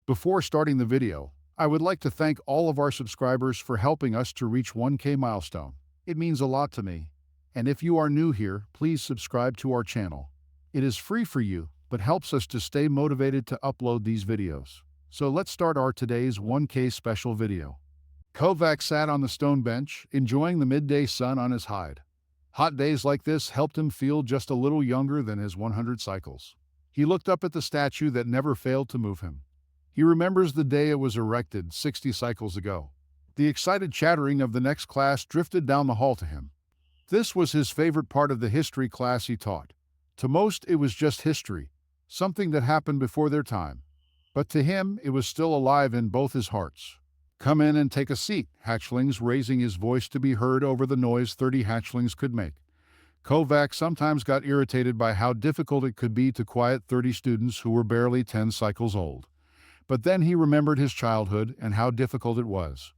Before starting the video, I would like to thank all of our subscribers for helping us to reach 1K milestone. It means a lot to me. And if you are new here, please subscribe to our channel. It is free for you, but helps us to stay motivated to upload these videos. So let's start our today's 1K special video. Kovak sat on the stone bench, enjoying the midday sun on his hide. Hot days like this helped him feel just a little younger than his 100 cycles. He looked up at the statue that never failed to move him. He remembers the day it was erected 60 cycles ago. The excited chattering of the next class drifted down the hall to him. This was his favorite part of the history class he taught. To most, it was just history, something that happened before their time. But to him, it was still alive in both his hearts. "Come in and take a seat," hatchlings, raising his voice to be heard over the noise 30 hatchlings could make. Kovak sometimes got irritated by how difficult it could be to quiet 30 students who were barely 10 cycles old. But then he remembered his childhood and how difficult it was.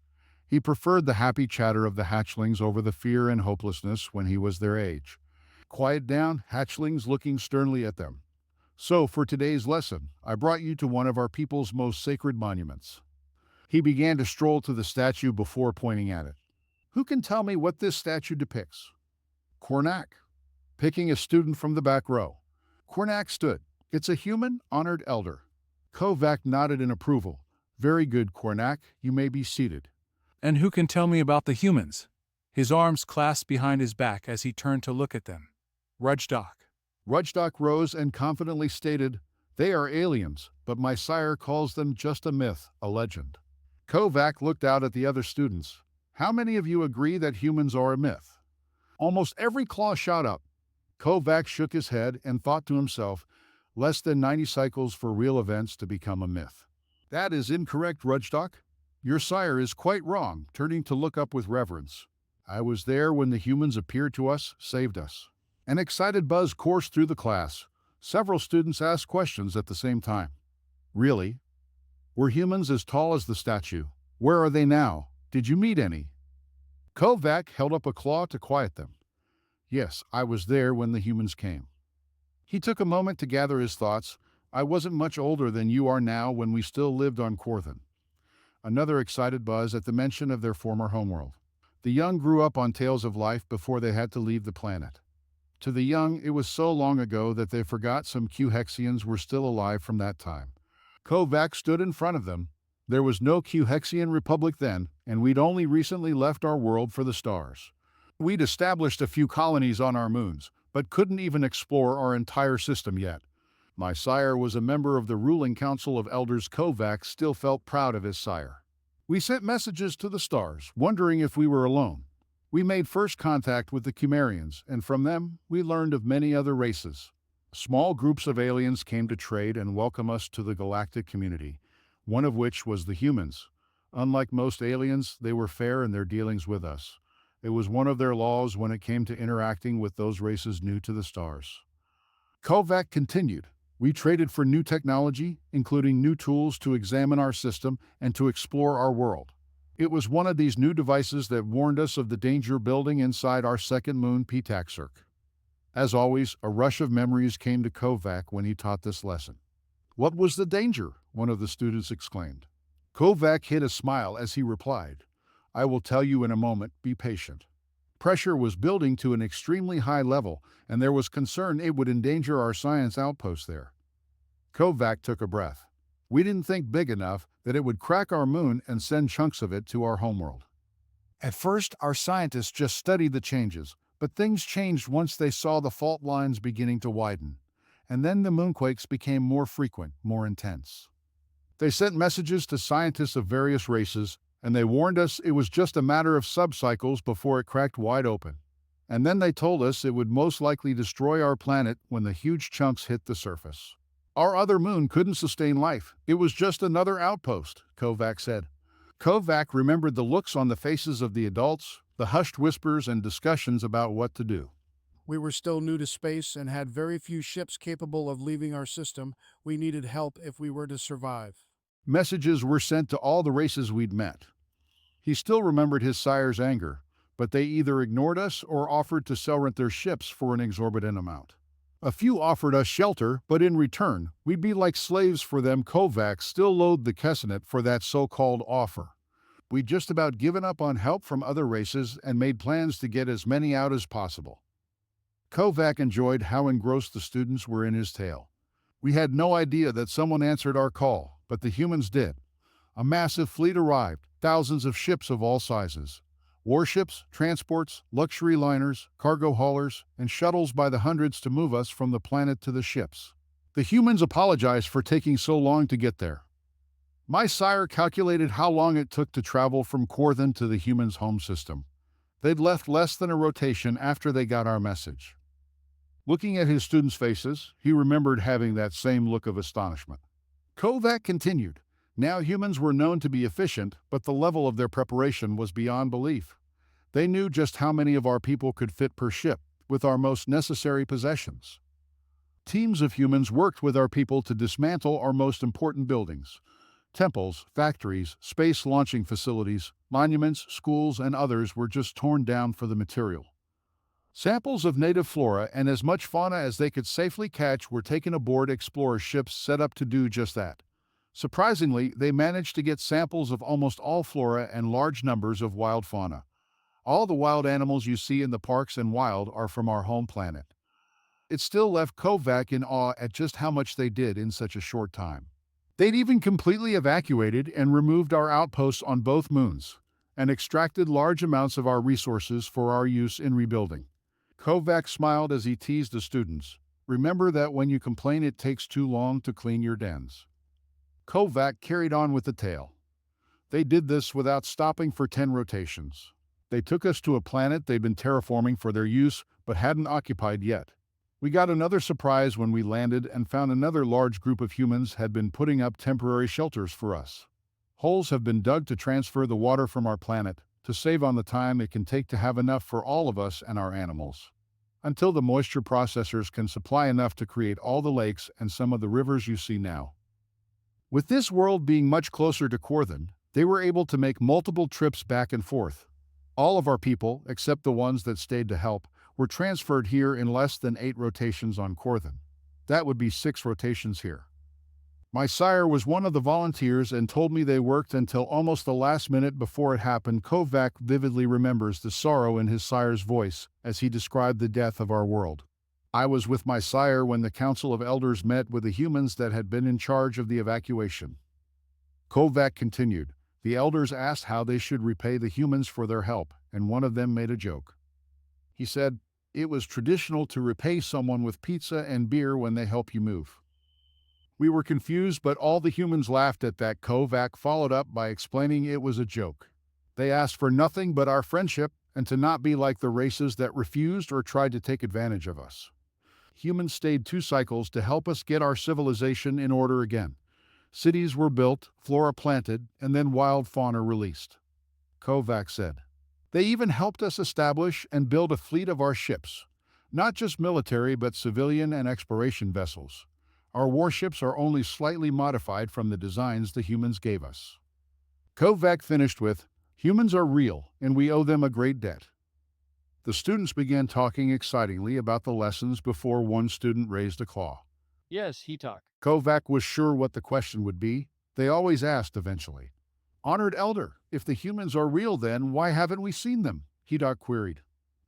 He preferred the happy chatter of the hatchlings over the fear and hopelessness when he was their age. "Quiet down," hatchlings, looking sternly at them. "So, for today's lesson, I brought you to one of our people's most sacred monuments." He began to stroll to the statue before pointing at it. "Who can tell me what this statue depicts?" Kornak, picking a student from the back row. Kornak stood. "It's a human, honored elder." Kovak nodded in approval. "Very good, Kornak. You may be seated." "And who can tell me about the humans?" His arms clasped behind his back as he turned to look at them. Rudgedock. Rudgedock rose and confidently stated, "They are aliens, but my sire calls them just a myth, a legend." Kovak looked out at the other students. "How many of you agree that humans are a myth?" Almost every claw shot up. Kovak shook his head and thought to himself, less than 90 cycles for real events to become a myth. "That is incorrect, Rudgedock. Your sire is quite wrong," turning to look up with reverence. "I was there when the humans appeared to us, saved us." An excited buzz coursed through the class. Several students asked questions at the same time. "Really? Were humans as tall as the statue? Where are they now? Did you meet any?" Kovak held up a claw to quiet them. "Yes, I was there when the humans came." He took a moment to gather his thoughts. "I wasn't much older than you are now when we still lived on Korthan." Another excited buzz at the mention of their former homeworld. The young grew up on tales of life before they had to leave the planet. To the young, it was so long ago that they forgot some Q-Hexians were still alive from that time. Kovak stood in front of them. There was no Q-Hexian republic then, and we'd only recently left our world for the stars. We'd established a few colonies on our moons, but couldn't even explore our entire system yet. My sire was a member of the ruling council of elders. Kovak still felt proud of his sire. "We sent messages to the stars, wondering if we were alone. We made first contact with the Chimerians, and from them, we learned of many other races. Small groups of aliens came to trade and welcome us to the galactic community, one of which was the humans. Unlike most aliens, they were fair in their dealings with us. It was one of their laws when it came to interacting with those races new to the stars." Kovak continued, "We traded for new technology, including new tools to examine our system and to explore our world. It was one of these new devices that warned us of the danger building inside our second moon, Pitaxurk." As always, a rush of memories came to Kovak when he taught this lesson. "What was the danger?" one of the students exclaimed. Kovak hid a smile as he replied, "I will tell you in a moment, be patient." Pressure was building to an extremely high level, and there was concern it would endanger our science outpost there. Kovak took a breath. "We didn't think big enough that it would crack our moon and send chunks of it to our homeworld. At first, our scientists just studied the changes, but things changed once they saw the fault lines beginning to widen. And then the moonquakes became more frequent, more intense. They sent messages to scientists of various races, and they warned us it was just a matter of subcycles before it cracked wide open. And then they told us it would most likely destroy our planet when the huge chunks hit the surface. Our other moon couldn't sustain life. It was just another outpost," Kovak said. Kovak remembered the looks on the faces of the adults, the hushed whispers and discussions about what to do. We were still new to space and had very few ships capable of leaving our system. We needed help if we were to survive. Messages were sent to all the races we'd met. He still remembered his sire's anger, but they either ignored us or offered to sell rent their ships for an exorbitant amount. A few offered us shelter, but in return, we'd be like slaves for them. Kovak still loathed the Kessenet for that so-called offer. We'd just about given up on help from other races and made plans to get as many out as possible. Kovak enjoyed how engrossed the students were in his tale. We had no idea that someone answered our call, but the humans did. A massive fleet arrived, thousands of ships of all sizes. Warships, transports, luxury liners, cargo haulers, and shuttles by the hundreds to move us from the planet to the ships. The humans apologized for taking so long to get there. My sire calculated how long it took to travel from Korthan to the humans' home system. They'd left less than a rotation after they got our message. Looking at his students' faces, he remembered having that same look of astonishment. Kovak continued. Now humans were known to be efficient, but the level of their preparation was beyond belief. They knew just how many of our people could fit per ship, with our most necessary possessions. Teams of humans worked with our people to dismantle our most important buildings. Temples, factories, space launching facilities, monuments, schools, and others were just torn down for the material. Samples of native flora and as much fauna as they could safely catch were taken aboard explorer ships set up to do just that. Surprisingly, they managed to get samples of almost all flora and large numbers of wild fauna. All the wild animals you see in the parks and wild are from our home planet. It still left Kovak in awe at just how much they did in such a short time. They'd even completely evacuated and removed our outposts on both moons, and extracted large amounts of our resources for our use in rebuilding. Kovak smiled as he teased the students. Remember that when you complain it takes too long to clean your dens. Kovak carried on with the tale. They did this without stopping for 10 rotations. They took us to a planet they'd been terraforming for their use but hadn't occupied yet. We got another surprise when we landed and found another large group of humans had been putting up temporary shelters for us. Holes have been dug to transfer the water from our planet, to save on the time it can take to have enough for all of us and our animals. Until the moisture processors can supply enough to create all the lakes and some of the rivers you see now. With this world being much closer to Korthan, they were able to make multiple trips back and forth. All of our people, except the ones that stayed to help, were transferred here in less than 8 rotations on Korthan. That would be 6 rotations here. My sire was one of the volunteers and told me they worked until almost the last minute before it happened. Kovak vividly remembers the sorrow in his sire's voice as he described the death of our world. I was with my sire when the Council of Elders met with the humans that had been in charge of the evacuation. Kovak continued. The elders asked how they should repay the humans for their help, and one of them made a joke. He said, "It was traditional to repay someone with pizza and beer when they help you move." We were confused, but all the humans laughed at that. Kovak followed up by explaining it was a joke. They asked for nothing but our friendship and to not be like the races that refused or tried to take advantage of us. Humans stayed 2 cycles to help us get our civilization in order again. Cities were built, flora planted, and then wild fauna released. Kovak said. They even helped us establish and build a fleet of our ships. Not just military, but civilian and exploration vessels. Our warships are only slightly modified from the designs the humans gave us. Kovak finished with, humans are real, and we owe them a great debt. The students began talking excitingly about the lessons before one student raised a claw. Yes, he talked. Kovak was sure what the question would be. They always asked eventually. Honored Elder, if the humans are real then, why haven't we seen them? Hedok queried.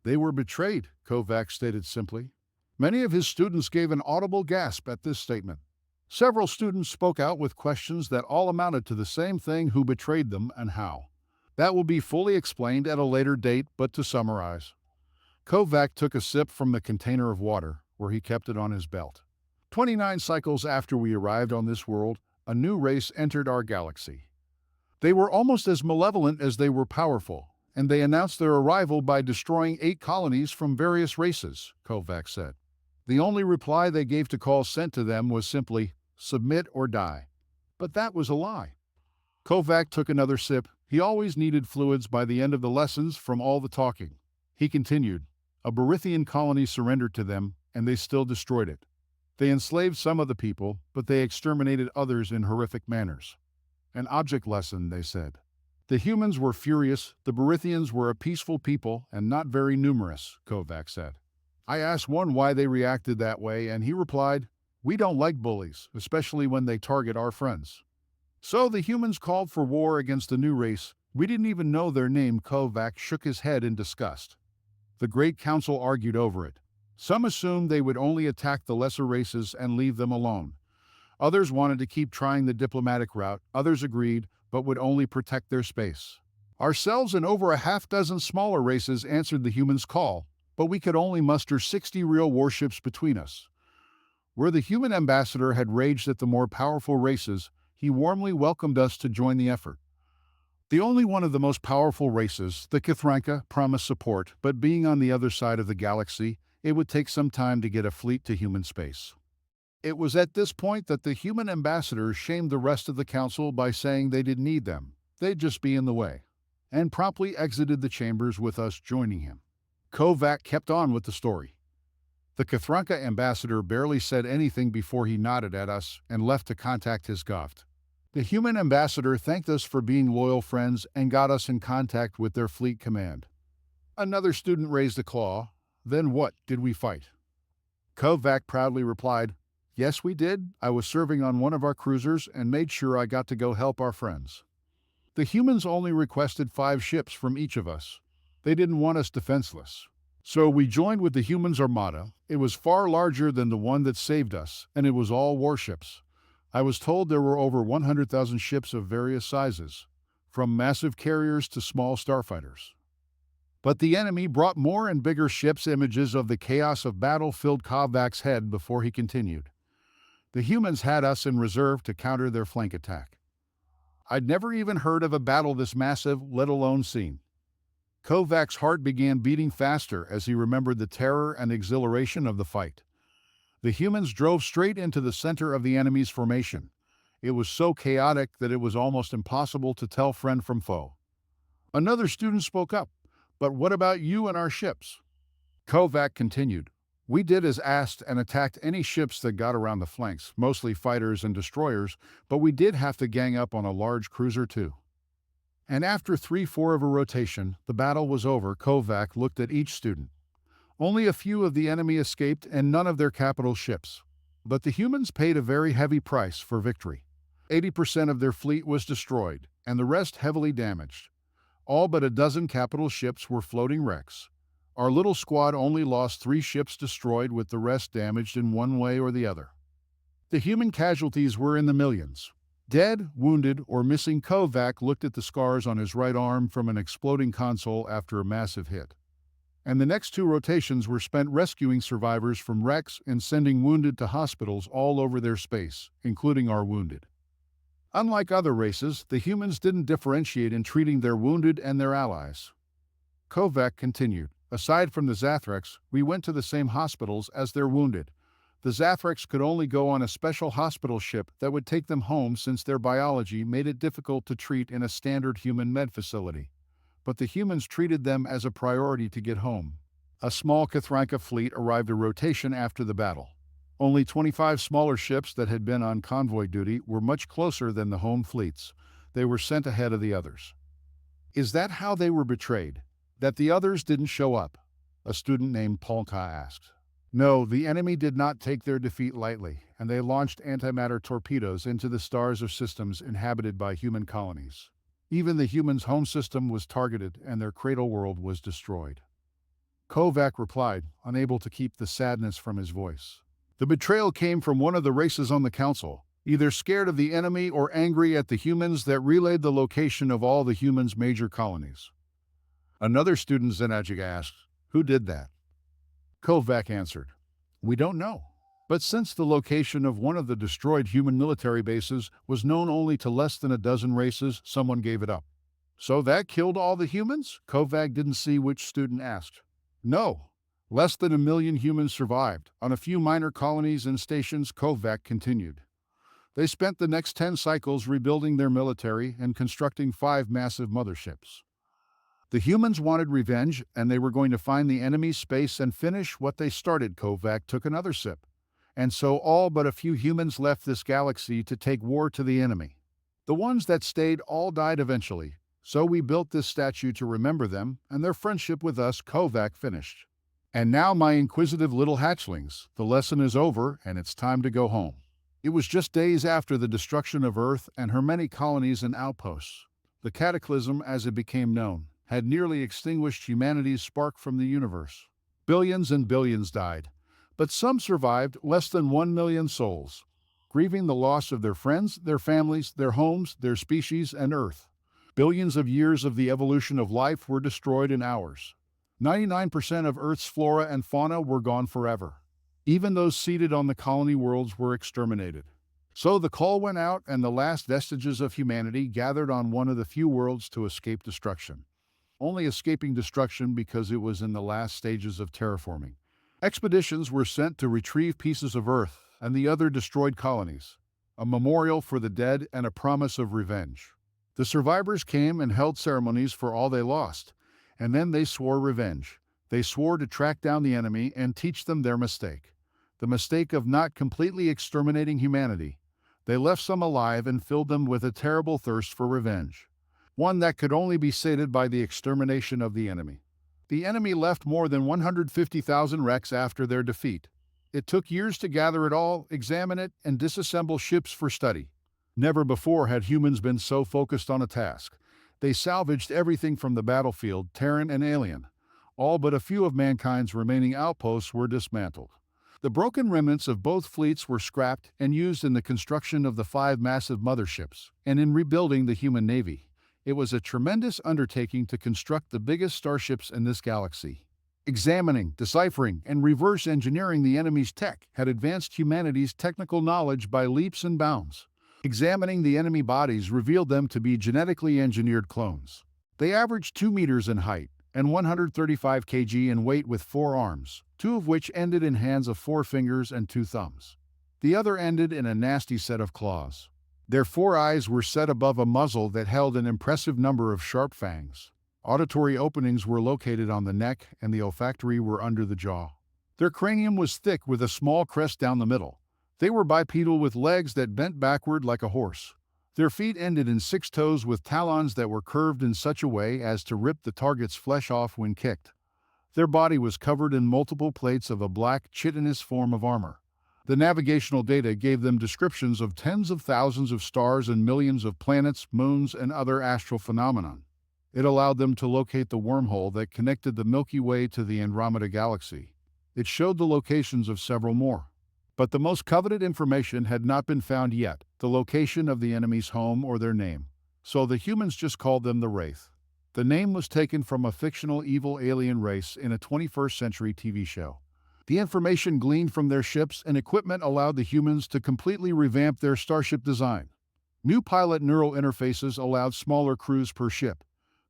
They were betrayed, Kovak stated simply. Many of his students gave an audible gasp at this statement. Several students spoke out with questions that all amounted to the same thing: who betrayed them and how. That will be fully explained at a later date, but to summarize. Kovak took a sip from the container of water, where he kept it on his belt. 29 cycles after we arrived on this world, a new race entered our galaxy. They were almost as malevolent as they were powerful, and they announced their arrival by destroying 8 colonies from various races, Kovak said. The only reply they gave to calls sent to them was simply, submit or die. But that was a lie. Kovak took another sip. He always needed fluids by the end of the lessons from all the talking. He continued, a Barithian colony surrendered to them, and they still destroyed it. They enslaved some of the people, but they exterminated others in horrific manners. An object lesson, they said. The humans were furious, the Barithians were a peaceful people and not very numerous, Kovak said. I asked one why they reacted that way, and he replied, "We don't like bullies, especially when they target our friends." So the humans called for war against the new race. We didn't even know their name. Kovak shook his head in disgust. The Great Council argued over it. Some assumed they would only attack the lesser races and leave them alone. Others wanted to keep trying the diplomatic route. Others agreed, but would only protect their space. Ourselves and over a half dozen smaller races answered the humans' call, but we could only muster 60 real warships between us. Where the human ambassador had raged at the more powerful races, he warmly welcomed us to join the effort. The only one of the most powerful races, the Kithranka, promised support, but being on the other side of the galaxy, it would take some time to get a fleet to human space. It was at this point that the human ambassador shamed the rest of the council by saying they didn't need them, they'd just be in the way, and promptly exited the chambers with us joining him. Kovak kept on with the story. The Kithranka ambassador barely said anything before he nodded at us and left to contact his Govt. The human ambassador thanked us for being loyal friends and got us in contact with their fleet command. Another student raised a claw. Then what, did we fight? Kovak proudly replied, "Yes, we did. I was serving on one of our cruisers and made sure I got to go help our friends." The humans only requested 5 ships from each of us. They didn't want us defenseless. So we joined with the humans' armada. It was far larger than the one that saved us, and it was all warships. I was told there were over 100,000 ships of various sizes, from massive carriers to small starfighters. But the enemy brought more and bigger ships. Images of the chaos of battle filled Kovak's head before he continued. The humans had us in reserve to counter their flank attack. I'd never even heard of a battle this massive, let alone seen. Kovak's heart began beating faster as he remembered the terror and exhilaration of the fight. The humans drove straight into the center of the enemy's formation. It was so chaotic that it was almost impossible to tell friend from foe. Another student spoke up, "But what about you and our ships?" Kovak continued, "We did as asked and attacked any ships that got around the flanks, mostly fighters and destroyers, but we did have to gang up on a large cruiser too." And after 3-4 of a rotation, the battle was over. Kovak looked at each student. Only a few of the enemy escaped and none of their capital ships. But the humans paid a very heavy price for victory. 80% of their fleet was destroyed, and the rest heavily damaged. All but a dozen capital ships were floating wrecks. Our little squad only lost 3 ships destroyed, with the rest damaged in one way or the other. The human casualties were in the millions. Dead, wounded, or missing. Kovak looked at the scars on his right arm from an exploding console after a massive hit. And the next 2 rotations were spent rescuing survivors from wrecks and sending wounded to hospitals all over their space, including our wounded. Unlike other races, the humans didn't differentiate in treating their wounded and their allies. Kovak continued, "Aside from the Zathreks, we went to the same hospitals as their wounded. The Zathreks could only go on a special hospital ship that would take them home since their biology made it difficult to treat in a standard human med facility. But the humans treated them as a priority to get home." A small Kithranka fleet arrived a rotation after the battle. Only 25 smaller ships that had been on convoy duty were much closer than the home fleets. They were sent ahead of the others. "Is that how they were betrayed? That the others didn't show up?" a student named Polka asked. "No, the enemy did not take their defeat lightly, and they launched antimatter torpedoes into the stars of systems inhabited by human colonies. Even the humans' home system was targeted and their cradle world was destroyed." Kovak replied, unable to keep the sadness from his voice. "The betrayal came from one of the races on the council, either scared of the enemy or angry at the humans that relayed the location of all the humans' major colonies." Another student, Zenajic, asked, "Who did that?" Kovak answered, "We don't know. But since the location of one of the destroyed human military bases was known only to less than a dozen races, someone gave it up." "So that killed all the humans?" Kovak didn't see which student asked. "No. Less than 1 million humans survived, on a few minor colonies and stations." Kovak continued. "They spent the next 10 cycles rebuilding their military and constructing 5 massive motherships. The humans wanted revenge, and they were going to find the enemy's space and finish what they started." Kovak took another sip. "And so all but a few humans left this galaxy to take war to the enemy. The ones that stayed all died eventually, so we built this statue to remember them and their friendship with us." Kovak finished. And now, my inquisitive little hatchlings, the lesson is over and it's time to go home. It was just days after the destruction of Earth and her many colonies and outposts. The cataclysm, as it became known, had nearly extinguished humanity's spark from the universe. Billions and billions died, but some survived, less than 1 million souls, grieving the loss of their friends, their families, their homes, their species, and Earth. Billions of years of the evolution of life were destroyed in hours. 99% of Earth's flora and fauna were gone forever. Even those seated on the colony worlds were exterminated. So the call went out, and the last vestiges of humanity gathered on one of the few worlds to escape destruction. Only escaping destruction because it was in the last stages of terraforming. Expeditions were sent to retrieve pieces of Earth and the other destroyed colonies, a memorial for the dead and a promise of revenge. The survivors came and held ceremonies for all they lost, and then they swore revenge. They swore to track down the enemy and teach them their mistake. The mistake of not completely exterminating humanity. They left some alive and filled them with a terrible thirst for revenge, one that could only be sated by the extermination of the enemy. The enemy left more than 150,000 wrecks after their defeat. It took years to gather it all, examine it, and disassemble ships for study. Never before had humans been so focused on a task. They salvaged everything from the battlefield, Terran and alien. All but a few of mankind's remaining outposts were dismantled. The broken remnants of both fleets were scrapped and used in the construction of the 5 massive motherships, and in rebuilding the human navy. It was a tremendous undertaking to construct the biggest starships in this galaxy. Examining, deciphering, and reverse engineering the enemy's tech had advanced humanity's technical knowledge by leaps and bounds. Examining the enemy bodies revealed them to be genetically engineered clones. They averaged 2 meters in height and 135 kg in weight, with 4 arms, 2 of which ended in hands of 4 fingers and 2 thumbs. The other ended in a nasty set of claws. Their 4 eyes were set above a muzzle that held an impressive number of sharp fangs. Auditory openings were located on the neck, and the olfactory were under the jaw. Their cranium was thick with a small crest down the middle. They were bipedal with legs that bent backward like a horse. Their feet ended in 6 toes with talons that were curved in such a way as to rip the target's flesh off when kicked. Their body was covered in multiple plates of a black, chitinous form of armor. The navigational data gave them descriptions of tens of thousands of stars and millions of planets, moons, and other astral phenomena. It allowed them to locate the wormhole that connected the Milky Way to the Andromeda Galaxy. It showed the locations of several more. But the most coveted information had not been found yet, the location of the enemy's home or their name. So the humans just called them the Wraith. The name was taken from a fictional evil alien race in a 21st century TV show. The information gleaned from their ships and equipment allowed the humans to completely revamp their starship design. New pilot neural interfaces allowed smaller crews per ship.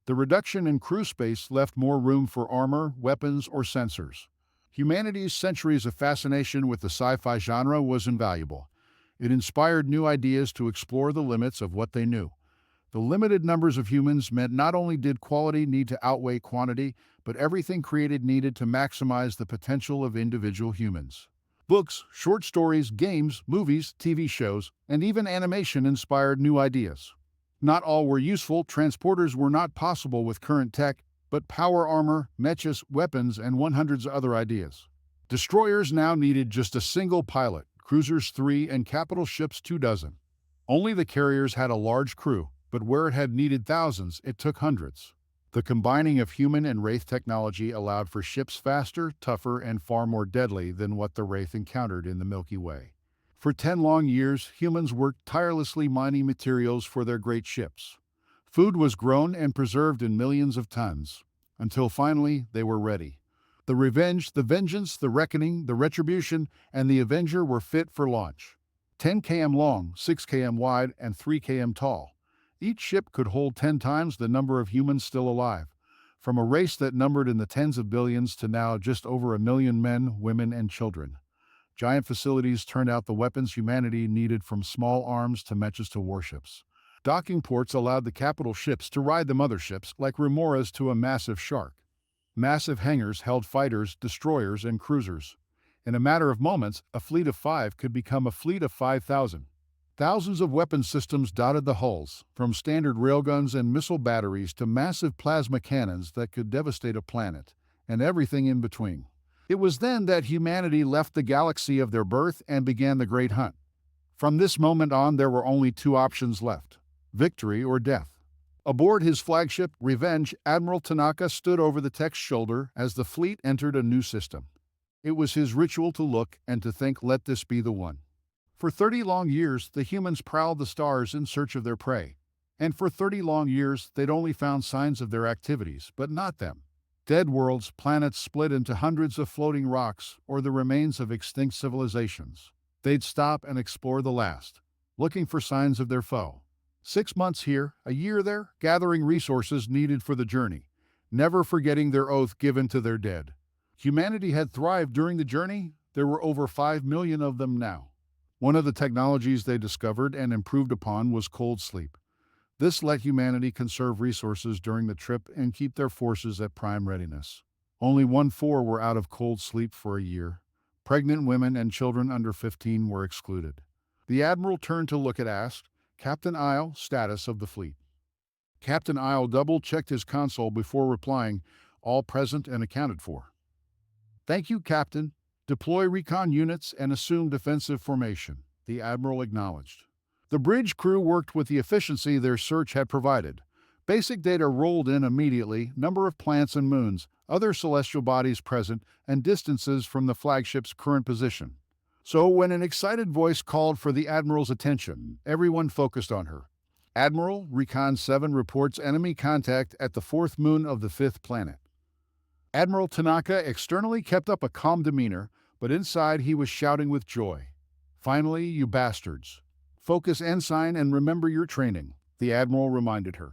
The reduction in crew space left more room for armor, weapons, or sensors. Humanity's centuries of fascination with the sci-fi genre was invaluable. It inspired new ideas to explore the limits of what they knew. The limited numbers of humans meant not only did quality need to outweigh quantity, but everything created needed to maximize the potential of individual humans. Books, short stories, games, movies, TV shows, and even animation inspired new ideas. Not all were useful. Transporters were not possible with current tech, but power armor, mechas, weapons, and 100 other ideas. Destroyers now needed just a single pilot, cruisers 3, and capital ships 24. Only the carriers had a large crew, but where it had needed thousands, it took hundreds. The combining of human and Wraith technology allowed for ships faster, tougher, and far more deadly than what the Wraith encountered in the Milky Way. For 10 long years, humans worked tirelessly mining materials for their great ships. Food was grown and preserved in millions of tons, until finally they were ready. The Revenge, the Vengeance, the Reckoning, the Retribution, and the Avenger were fit for launch. 10 km long, 6 km wide, and 3 km tall. Each ship could hold 10 times the number of humans still alive. From a race that numbered in the tens of billions to now just over 1 million men, women, and children. Giant facilities turned out the weapons humanity needed, from small arms to mechas to warships. Docking ports allowed the capital ships to ride the motherships like remoras to a massive shark. Massive hangars held fighters, destroyers, and cruisers. In a matter of moments, a fleet of 5 could become a fleet of 5,000. Thousands of weapon systems dotted the hulls, from standard railguns and missile batteries to massive plasma cannons that could devastate a planet, and everything in between. It was then that humanity left the galaxy of their birth and began the Great Hunt. From this moment on, there were only two options left: victory or death. Aboard his flagship, Revenge, Admiral Tanaka stood over the tech's shoulder as the fleet entered a new system. It was his ritual to look and to think, let this be the one. For 30 long years, the humans prowled the stars in search of their prey. And for 30 long years, they'd only found signs of their activities, but not them. Dead worlds, planets split into hundreds of floating rocks, or the remains of extinct civilizations. They'd stop and explore the last, looking for signs of their foe. 6 months here, a year there, gathering resources needed for the journey, never forgetting their oath given to their dead. Humanity had thrived during the journey. There were over 5 million of them now. One of the technologies they discovered and improved upon was cold sleep. This let humanity conserve resources during the trip and keep their forces at prime readiness. Only 1/4 were out of cold sleep for a year. Pregnant women and children under 15 were excluded. The Admiral turned to look at asked, Captain Isle, status of the fleet. Captain Isle double-checked his console before replying, all present and accounted for. Thank you, Captain. Deploy recon units and assume defensive formation, the Admiral acknowledged. The bridge crew worked with the efficiency their search had provided. Basic data rolled in immediately: number of planets and moons, other celestial bodies present, and distances from the flagship's current position. So when an excited voice called for the Admiral's attention, everyone focused on her. Admiral, Recon 7 reports enemy contact at the 4th moon of the 5th planet. Admiral Tanaka externally kept up a calm demeanor, but inside he was shouting with joy. Finally, you bastards. Focus, Ensign, and remember your training, the Admiral reminded her.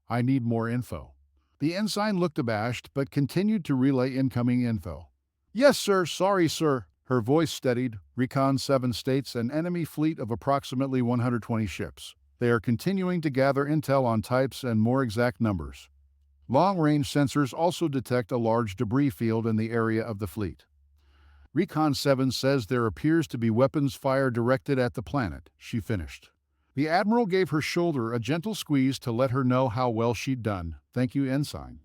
I need more info. The Ensign looked abashed, but continued to relay incoming info. Yes, sir, sorry, sir. Her voice steadied. Recon 7 states an enemy fleet of approximately 120 ships. They are continuing to gather intel on types and more exact numbers. Long-range sensors also detect a large debris field in the area of the fleet. Recon 7 says there appears to be weapons fire directed at the planet, she finished. The Admiral gave her shoulder a gentle squeeze to let her know how well she'd done. Thank you, Ensign.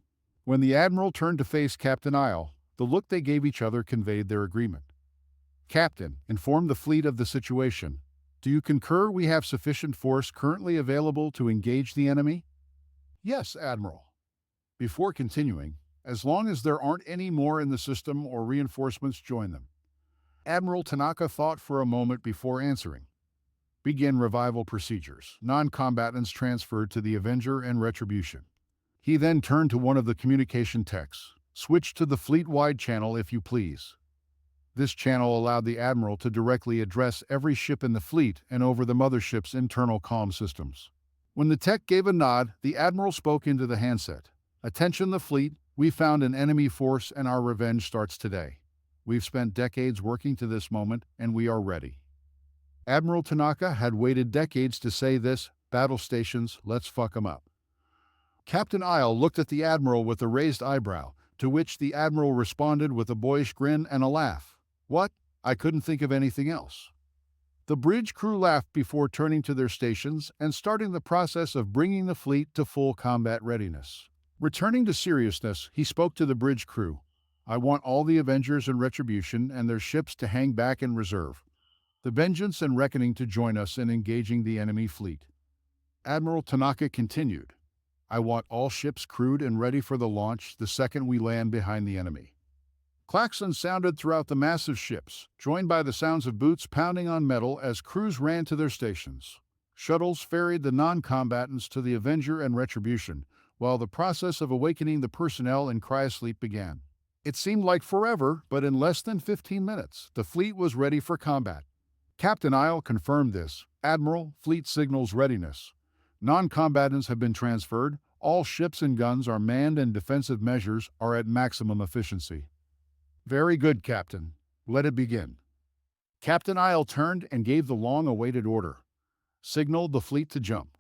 When the Admiral turned to face Captain Isle, the look they gave each other conveyed their agreement. Captain, inform the fleet of the situation. Do you concur we have sufficient force currently available to engage the enemy? Yes, Admiral. Before continuing, as long as there aren't any more in the system or reinforcements join them. Admiral Tanaka thought for a moment before answering. Begin revival procedures. Non-combatants transferred to the Avenger and Retribution. He then turned to one of the communication techs. Switch to the fleet-wide channel if you please. This channel allowed the Admiral to directly address every ship in the fleet and over the mothership's internal comm systems. When the tech gave a nod, the Admiral spoke into the handset. Attention the fleet, we found an enemy force and our revenge starts today. We've spent decades working to this moment and we are ready. Admiral Tanaka had waited decades to say this: battle stations, let's fuck 'em up. Captain Isle looked at the Admiral with a raised eyebrow, to which the Admiral responded with a boyish grin and a laugh. What? I couldn't think of anything else. The bridge crew laughed before turning to their stations and starting the process of bringing the fleet to full combat readiness. Returning to seriousness, he spoke to the bridge crew. I want all the Avengers and Retribution and their ships to hang back in reserve. The Vengeance and Reckoning to join us in engaging the enemy fleet. Admiral Tanaka continued. I want all ships crewed and ready for the launch the second we land behind the enemy. Klaxons sounded throughout the massive ships, joined by the sounds of boots pounding on metal as crews ran to their stations. Shuttles ferried the non-combatants to the Avenger and Retribution, while the process of awakening the personnel in cryosleep began. It seemed like forever, but in less than 15 minutes, the fleet was ready for combat. Captain Isle confirmed this. Admiral, fleet signals readiness. Non-combatants have been transferred, all ships and guns are manned and defensive measures are at maximum efficiency. Very good, Captain. Let it begin. Captain Isle turned and gave the long-awaited order. Signal the fleet to jump.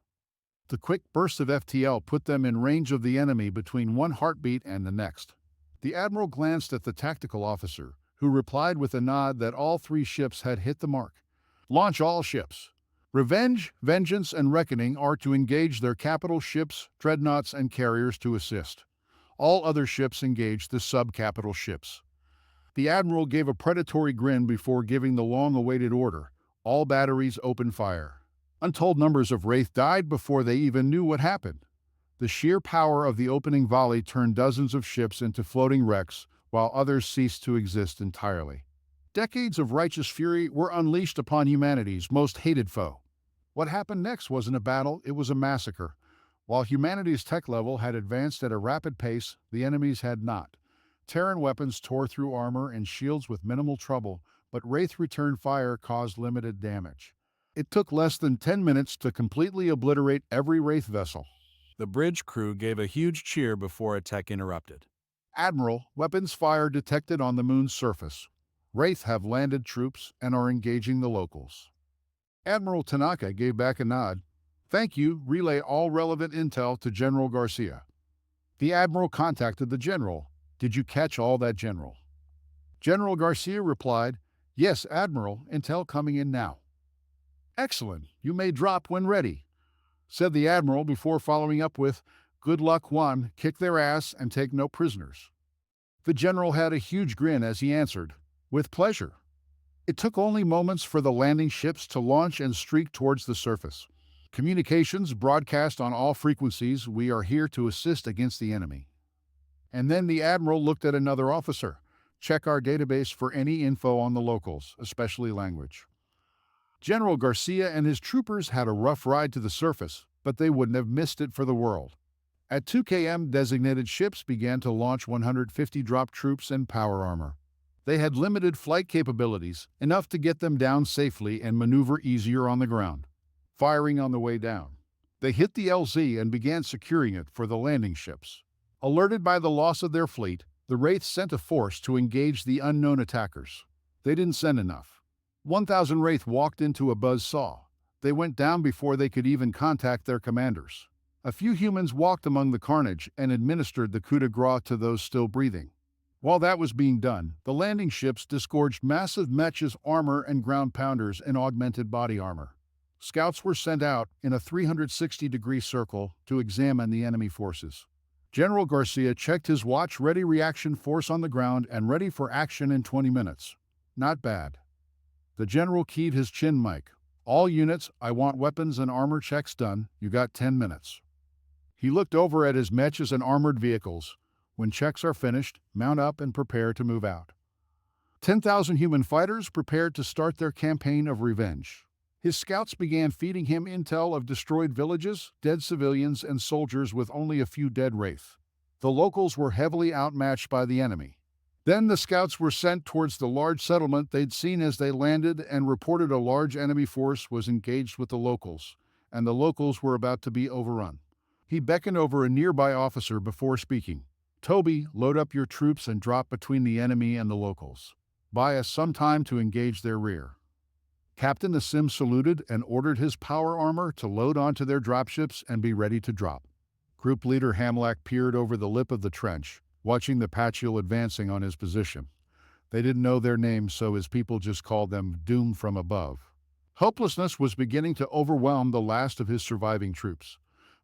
The quick burst of FTL put them in range of the enemy between one heartbeat and the next. The Admiral glanced at the tactical officer, who replied with a nod that all 3 ships had hit the mark. Launch all ships. Revenge, Vengeance, and Reckoning are to engage their capital ships, dreadnoughts, and carriers to assist. All other ships engage the sub-capital ships. The Admiral gave a predatory grin before giving the long-awaited order. All batteries open fire. Untold numbers of Wraith died before they even knew what happened. The sheer power of the opening volley turned dozens of ships into floating wrecks, while others ceased to exist entirely. Decades of righteous fury were unleashed upon humanity's most hated foe. What happened next wasn't a battle, it was a massacre. While humanity's tech level had advanced at a rapid pace, the enemies had not. Terran weapons tore through armor and shields with minimal trouble, but Wraith return fire caused limited damage. It took less than 10 minutes to completely obliterate every Wraith vessel. The bridge crew gave a huge cheer before a tech interrupted. Admiral, weapons fire detected on the moon's surface. Wraith have landed troops and are engaging the locals. Admiral Tanaka gave back a nod. Thank you, relay all relevant intel to General Garcia. The Admiral contacted the General. Did you catch all that, General? General Garcia replied, Yes, Admiral, intel coming in now. Excellent, you may drop when ready, said the Admiral before following up with, Good luck, Juan, kick their ass and take no prisoners. The General had a huge grin as he answered, With pleasure. It took only moments for the landing ships to launch and streak towards the surface. Communications broadcast on all frequencies, we are here to assist against the enemy. And then the Admiral looked at another officer. Check our database for any info on the locals, especially language. General Garcia and his troopers had a rough ride to the surface, but they wouldn't have missed it for the world. At 2 km, designated ships began to launch 150 drop troops and power armor. They had limited flight capabilities, enough to get them down safely and maneuver easier on the ground. Firing on the way down, they hit the LZ and began securing it for the landing ships. Alerted by the loss of their fleet, the Wraith sent a force to engage the unknown attackers. They didn't send enough. 1,000 Wraith walked into a buzzsaw. They went down before they could even contact their commanders. A few humans walked among the carnage and administered the coup de grace to those still breathing. While that was being done, the landing ships disgorged massive mechs, armor, and ground pounders in augmented body armor. Scouts were sent out in a 360-degree circle to examine the enemy forces. General Garcia checked his watch, ready reaction force on the ground and ready for action in 20 minutes. Not bad. The General keyed his chin mic. All units, I want weapons and armor checks done. You got 10 minutes. He looked over at his mechs and armored vehicles. When checks are finished, mount up and prepare to move out. 10,000 human fighters prepared to start their campaign of revenge. His scouts began feeding him intel of destroyed villages, dead civilians, and soldiers with only a few dead Wraith. The locals were heavily outmatched by the enemy. Then the scouts were sent towards the large settlement they'd seen as they landed and reported a large enemy force was engaged with the locals, and the locals were about to be overrun. He beckoned over a nearby officer before speaking. Toby, load up your troops and drop between the enemy and the locals. Buy us some time to engage their rear. Captain Asim saluted and ordered his power armor to load onto their dropships and be ready to drop. Group leader Hamlack peered over the lip of the trench, watching the Patchul advancing on his position. They didn't know their names, so his people just called them Doom from above. Hopelessness was beginning to overwhelm the last of his surviving troops,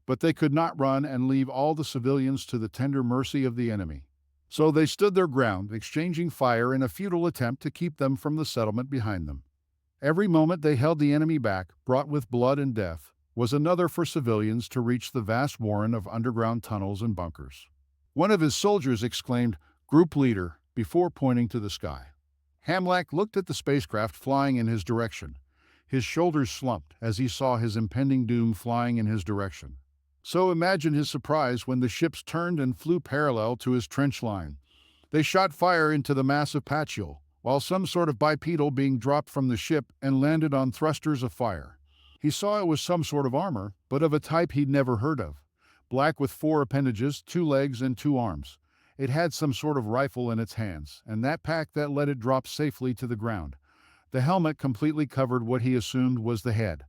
but they could not run and leave all the civilians to the tender mercy of the enemy. So they stood their ground, exchanging fire in a futile attempt to keep them from the settlement behind them. Every moment they held the enemy back, brought with blood and death, was another for civilians to reach the vast warren of underground tunnels and bunkers. One of his soldiers exclaimed, Group leader, before pointing to the sky. Hamlack looked at the spacecraft flying in his direction. His shoulders slumped as he saw his impending doom flying in his direction. So imagine his surprise when the ships turned and flew parallel to his trench line. They shot fire into the massive Patchul, while some sort of bipedal being dropped from the ship and landed on thrusters of fire. He saw it was some sort of armor, but of a type he'd never heard of. Black with 4 appendages, 2 legs, and 2 arms. It had some sort of rifle in its hands, and that pack that let it drop safely to the ground. The helmet completely covered what he assumed was the head.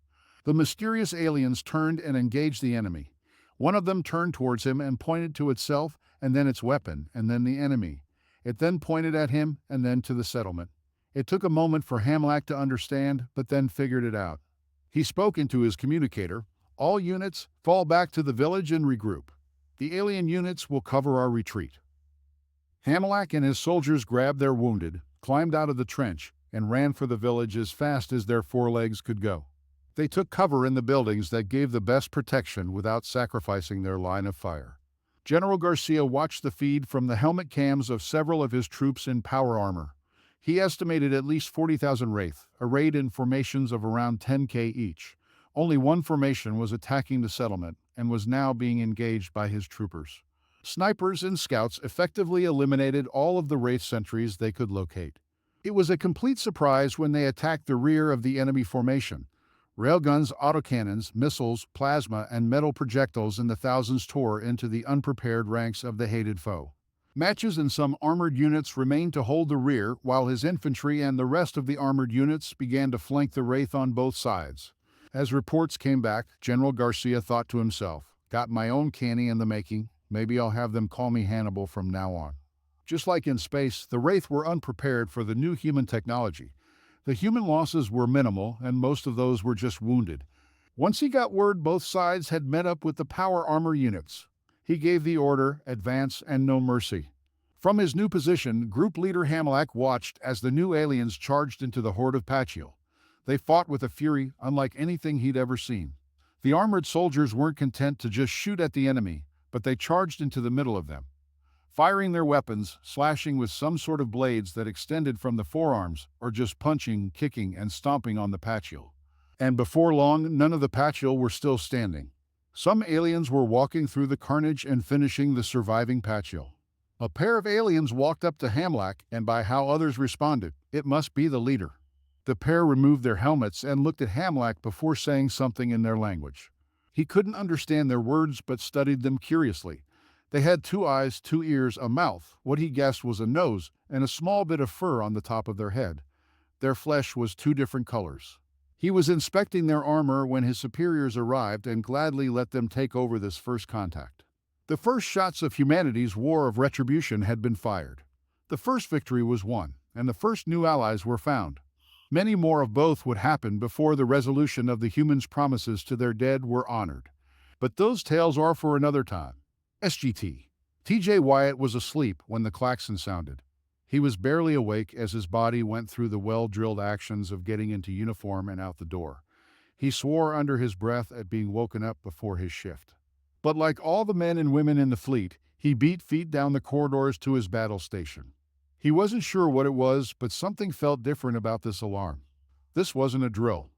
The mysterious aliens turned and engaged the enemy. One of them turned towards him and pointed to itself, and then its weapon, and then the enemy. It then pointed at him, and then to the settlement. It took a moment for Hamlack to understand, but then figured it out. He spoke into his communicator. All units, fall back to the village and regroup. The alien units will cover our retreat. Hamilak and his soldiers grabbed their wounded, climbed out of the trench, and ran for the village as fast as their forelegs could go. They took cover in the buildings that gave the best protection without sacrificing their line of fire. General Garcia watched the feed from the helmet cams of several of his troops in power armor. He estimated at least 40,000 Wraith, arrayed in formations of around 10K each. Only one formation was attacking the settlement and was now being engaged by his troopers. Snipers and scouts effectively eliminated all of the Wraith sentries they could locate. It was a complete surprise when they attacked the rear of the enemy formation. Railguns, autocannons, missiles, plasma, and metal projectiles in the thousands tore into the unprepared ranks of the hated foe. Matches and some armored units remained to hold the rear, while his infantry and the rest of the armored units began to flank the Wraith on both sides. As reports came back, General Garcia thought to himself, "Got my own canny in the making. Maybe I'll have them call me Hannibal from now on." Just like in space, the Wraith were unprepared for the new human technology. The human losses were minimal, and most of those were just wounded. Once he got word both sides had met up with the power armor units, he gave the order, advance and no mercy. From his new position, Group Leader Hamilak watched as the new aliens charged into the horde of Pachiel. They fought with a fury unlike anything he'd ever seen. The armored soldiers weren't content to just shoot at the enemy, but they charged into the middle of them, firing their weapons, slashing with some sort of blades that extended from the forearms, or just punching, kicking, and stomping on the Pachiel. And before long, none of the Pachiel were still standing. Some aliens were walking through the carnage and finishing the surviving Pachiel. A pair of aliens walked up to Hamilak, and by how others responded, it must be the leader. The pair removed their helmets and looked at Hamilak before saying something in their language. He couldn't understand their words but studied them curiously. They had 2 eyes, 2 ears, a mouth, what he guessed was a nose, and a small bit of fur on the top of their head. Their flesh was 2 different colors. He was inspecting their armor when his superiors arrived and gladly let them take over this first contact. The first shots of humanity's war of retribution had been fired. The first victory was won, and the first new allies were found. Many more of both would happen before the resolution of the humans' promises to their dead were honored. But those tales are for another time. SGT. TJ Wyatt was asleep when the klaxon sounded. He was barely awake as his body went through the well-drilled actions of getting into uniform and out the door. He swore under his breath at being woken up before his shift. But like all the men and women in the fleet, he beat feet down the corridors to his battle station. He wasn't sure what it was, but something felt different about this alarm. This wasn't a drill.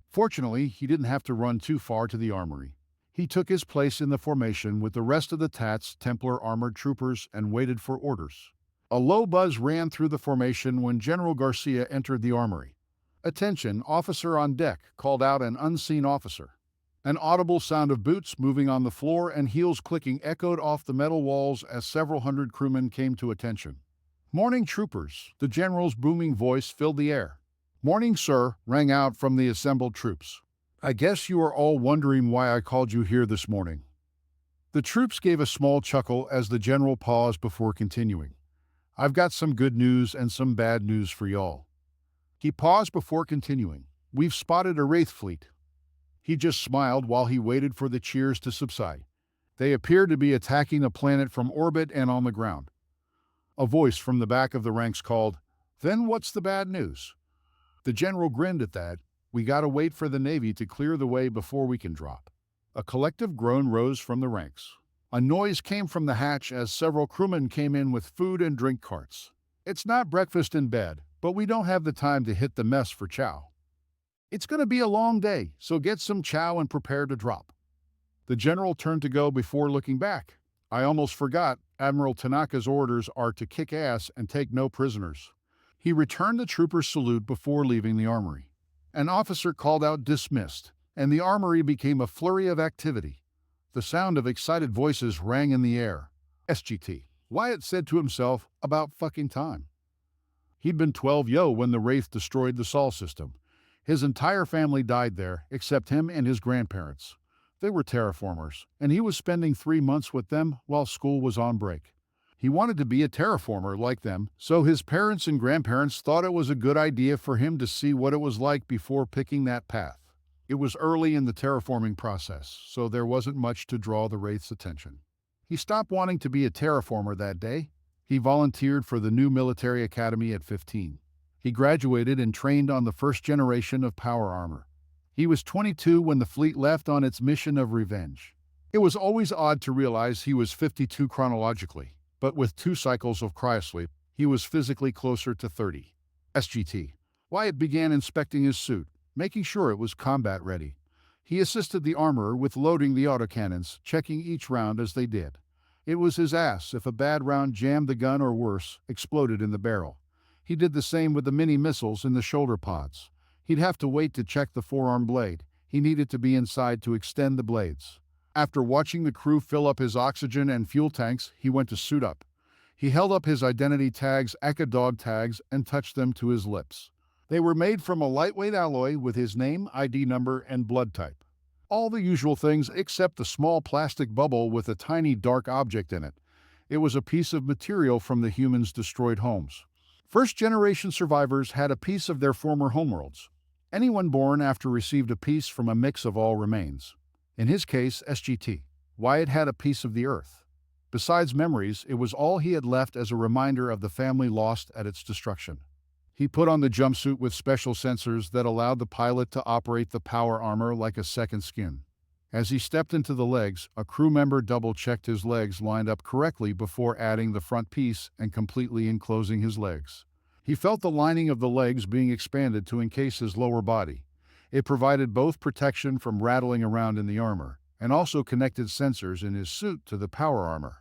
Fortunately, he didn't have to run too far to the armory. He took his place in the formation with the rest of the Tats Templar armored troopers and waited for orders. A low buzz ran through the formation when General Garcia entered the armory. "Attention, officer on deck," called out an unseen officer. An audible sound of boots moving on the floor and heels clicking echoed off the metal walls as several hundred crewmen came to attention. "Morning, troopers," the general's booming voice filled the air. "Morning, sir," rang out from the assembled troops. "I guess you are all wondering why I called you here this morning." The troops gave a small chuckle as the general paused before continuing. "I've got some good news and some bad news for y'all." He paused before continuing. "We've spotted a Wraith fleet." He just smiled while he waited for the cheers to subside. They appeared to be attacking a planet from orbit and on the ground. A voice from the back of the ranks called, "Then what's the bad news?" The general grinned at that. "We gotta wait for the Navy to clear the way before we can drop." A collective groan rose from the ranks. A noise came from the hatch as several crewmen came in with food and drink carts. "It's not breakfast in bed, but we don't have the time to hit the mess for chow. It's gonna be a long day, so get some chow and prepare to drop." The general turned to go before looking back. "I almost forgot, Admiral Tanaka's orders are to kick ass and take no prisoners." He returned the trooper's salute before leaving the armory. An officer called out "dismissed," and the armory became a flurry of activity. The sound of excited voices rang in the air. "SGT," Wyatt said to himself, "about fucking time." He'd been 12 when the Wraith destroyed the Sol system. His entire family died there, except him and his grandparents. They were terraformers, and he was spending 3 months with them while school was on break. He wanted to be a terraformer like them, so his parents and grandparents thought it was a good idea for him to see what it was like before picking that path. It was early in the terraforming process, so there wasn't much to draw the Wraith's attention. He stopped wanting to be a terraformer that day. He volunteered for the new military academy at 15. He graduated and trained on the first generation of power armor. He was 22 when the fleet left on its mission of revenge. It was always odd to realize he was 52 chronologically, but with 2 cycles of cryosleep, he was physically closer to 30. SGT. Wyatt began inspecting his suit, making sure it was combat ready. He assisted the armorer with loading the autocannons, checking each round as they did. It was his ass if a bad round jammed the gun or worse, exploded in the barrel. He did the same with the mini-missiles in the shoulder pods. He'd have to wait to check the forearm blade. He needed to be inside to extend the blades. After watching the crew fill up his oxygen and fuel tanks, he went to suit up. He held up his identity tags, aka dog tags, and touched them to his lips. They were made from a lightweight alloy with his name, ID number, and blood type. All the usual things except the small plastic bubble with a tiny dark object in it. It was a piece of material from the humans' destroyed homes. First-generation survivors had a piece of their former homeworlds. Anyone born after received a piece from a mix of all remains. In his case, SGT. Wyatt had a piece of the Earth. Besides memories, it was all he had left as a reminder of the family lost at its destruction. He put on the jumpsuit with special sensors that allowed the pilot to operate the power armor like a second skin. As he stepped into the legs, a crew member double-checked his legs lined up correctly before adding the front piece and completely enclosing his legs. He felt the lining of the legs being expanded to encase his lower body. It provided both protection from rattling around in the armor, and also connected sensors in his suit to the power armor.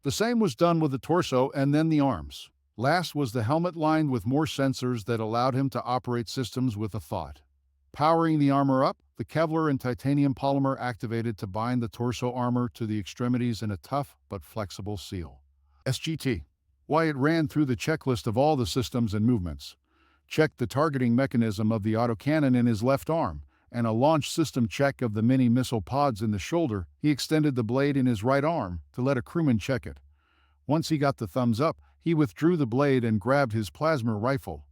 The same was done with the torso and then the arms. Last was the helmet lined with more sensors that allowed him to operate systems with a thought. Powering the armor up, the Kevlar and titanium polymer activated to bind the torso armor to the extremities in a tough but flexible seal. SGT. Wyatt ran through the checklist of all the systems and movements. Checked the targeting mechanism of the autocannon in his left arm, and a launch system check of the mini-missile pods in the shoulder. He extended the blade in his right arm to let a crewman check it. Once he got the thumbs up, he withdrew the blade and grabbed his plasma rifle.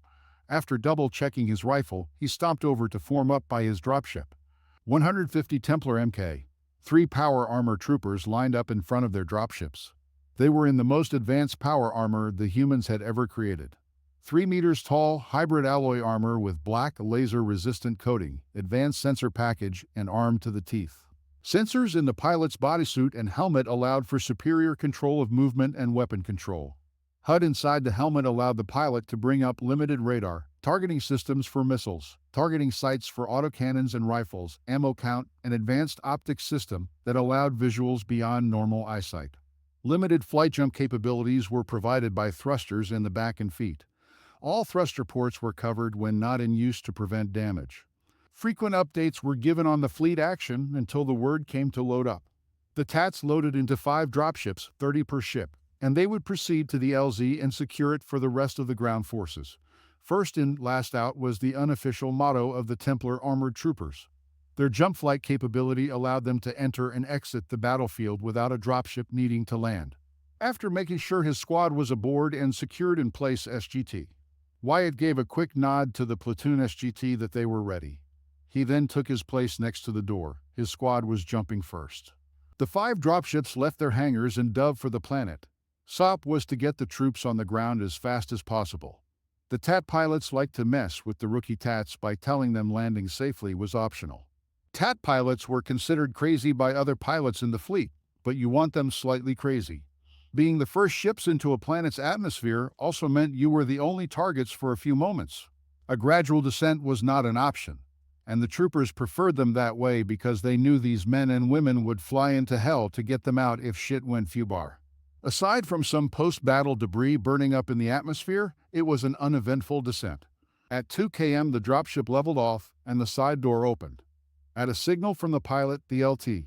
After double-checking his rifle, he stomped over to form up by his dropship. 150 Templar Mk. 3 power armor troopers lined up in front of their dropships. They were in the most advanced power armor the humans had ever created. 3 meters tall, hybrid alloy armor with black laser-resistant coating, advanced sensor package, and armed to the teeth. Sensors in the pilot's bodysuit and helmet allowed for superior control of movement and weapon control. HUD inside the helmet allowed the pilot to bring up limited radar, targeting systems for missiles, targeting sights for autocannons and rifles, ammo count, and advanced optics system that allowed visuals beyond normal eyesight. Limited flight jump capabilities were provided by thrusters in the back and feet. All thruster ports were covered when not in use to prevent damage. Frequent updates were given on the fleet action until the word came to load up. The TATs loaded into 5 dropships, 30 per ship, and they would proceed to the LZ and secure it for the rest of the ground forces. First in, last out was the unofficial motto of the Templar Armored Troopers. Their jump flight capability allowed them to enter and exit the battlefield without a dropship needing to land. After making sure his squad was aboard and secured in place SGT, Wyatt gave a quick nod to the platoon SGT that they were ready. He then took his place next to the door. His squad was jumping first. The 5 dropships left their hangars and dove for the planet. SOP was to get the troops on the ground as fast as possible. The TAT pilots liked to mess with the rookie TATs by telling them landing safely was optional. TAT pilots were considered crazy by other pilots in the fleet, but you want them slightly crazy. Being the first ships into a planet's atmosphere also meant you were the only targets for a few moments. A gradual descent was not an option, and the troopers preferred them that way because they knew these men and women would fly into hell to get them out if shit went foobar. Aside from some post-battle debris burning up in the atmosphere, it was an uneventful descent. At 2 km, the dropship leveled off and the side door opened. At a signal from the pilot, the LT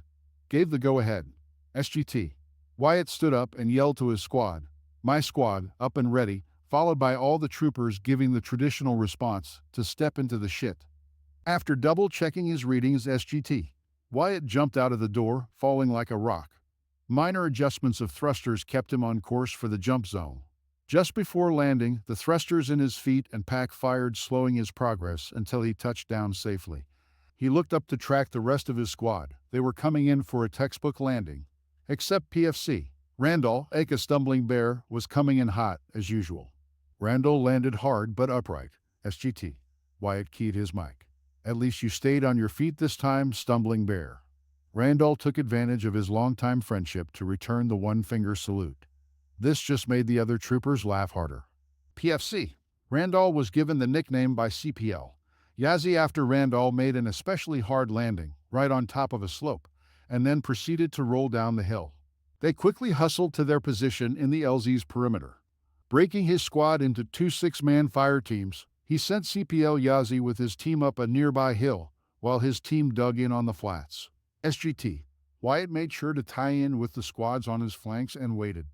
gave the go-ahead. SGT. Wyatt stood up and yelled to his squad, "My squad, up and ready," followed by all the troopers giving the traditional response, "To step into the shit." After double-checking his readings SGT, Wyatt jumped out of the door, falling like a rock. Minor adjustments of thrusters kept him on course for the jump zone. Just before landing, the thrusters in his feet and pack fired, slowing his progress until he touched down safely. He looked up to track the rest of his squad. They were coming in for a textbook landing. Except PFC. Randall, aka Stumbling Bear, was coming in hot, as usual. Randall landed hard but upright. SGT. Wyatt keyed his mic. At least you stayed on your feet this time, Stumbling Bear. Randall took advantage of his longtime friendship to return the one-finger salute. This just made the other troopers laugh harder. PFC. Randall was given the nickname by CPL. Yazzie after Randall made an especially hard landing, right on top of a slope, and then proceeded to roll down the hill. They quickly hustled to their position in the LZ's perimeter. Breaking his squad into two six-man fire teams, he sent CPL Yazzie with his team up a nearby hill, while his team dug in on the flats. SGT. Wyatt made sure to tie in with the squads on his flanks and waited.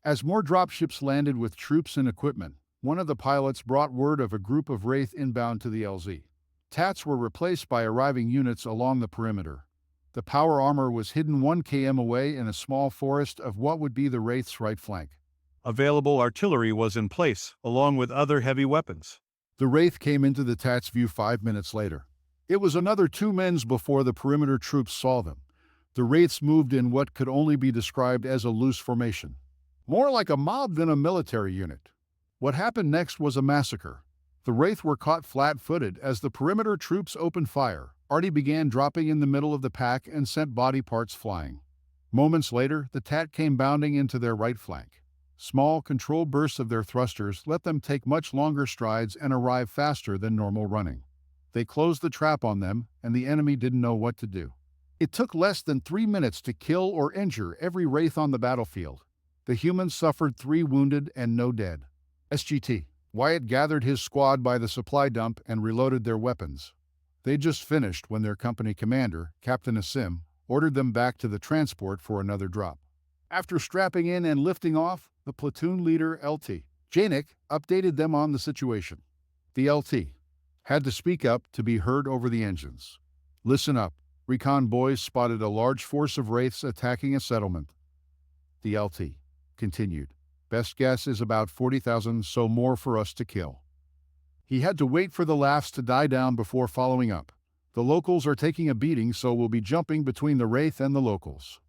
As more dropships landed with troops and equipment, one of the pilots brought word of a group of Wraith inbound to the LZ. Tats were replaced by arriving units along the perimeter. The power armor was hidden 1 km away in a small forest of what would be the Wraith's right flank. Available artillery was in place, along with other heavy weapons. The Wraith came into the Tats' view 5 minutes later. It was another 2 minutes before the perimeter troops saw them. The Wraiths moved in what could only be described as a loose formation. More like a mob than a military unit. What happened next was a massacre. The Wraith were caught flat-footed as the perimeter troops opened fire. Artie began dropping in the middle of the pack and sent body parts flying. Moments later, the Tat came bounding into their right flank. Small, controlled bursts of their thrusters let them take much longer strides and arrive faster than normal running. They closed the trap on them, and the enemy didn't know what to do. It took less than 3 minutes to kill or injure every Wraith on the battlefield. The humans suffered 3 wounded and no dead. SGT. Wyatt gathered his squad by the supply dump and reloaded their weapons. They just finished when their company commander, Captain Asim, ordered them back to the transport for another drop. After strapping in and lifting off, the platoon leader, LT Janik, updated them on the situation. The LT had to speak up to be heard over the engines. Listen up. Recon boys spotted a large force of Wraiths attacking a settlement. The LT continued. Best guess is about 40,000, so more for us to kill. He had to wait for the laughs to die down before following up. The locals are taking a beating, so we'll be jumping between the Wraith and the locals.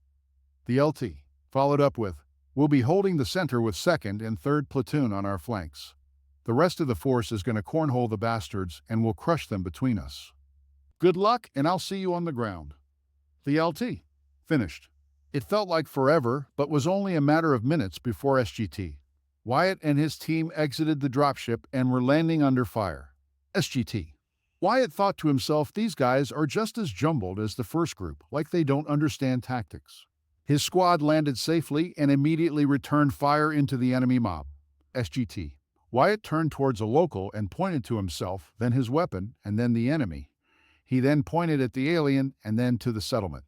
The LT followed up with, we'll be holding the center with 2nd and 3rd platoon on our flanks. The rest of the force is going to cornhole the bastards and we'll crush them between us. Good luck, and I'll see you on the ground. The LT finished. It felt like forever, but was only a matter of minutes before SGT. Wyatt and his team exited the dropship and were landing under fire. SGT. Wyatt thought to himself, these guys are just as jumbled as the first group, like they don't understand tactics. His squad landed safely and immediately returned fire into the enemy mob. SGT. Wyatt turned towards a local and pointed to himself, then his weapon, and then the enemy. He then pointed at the alien and then to the settlement.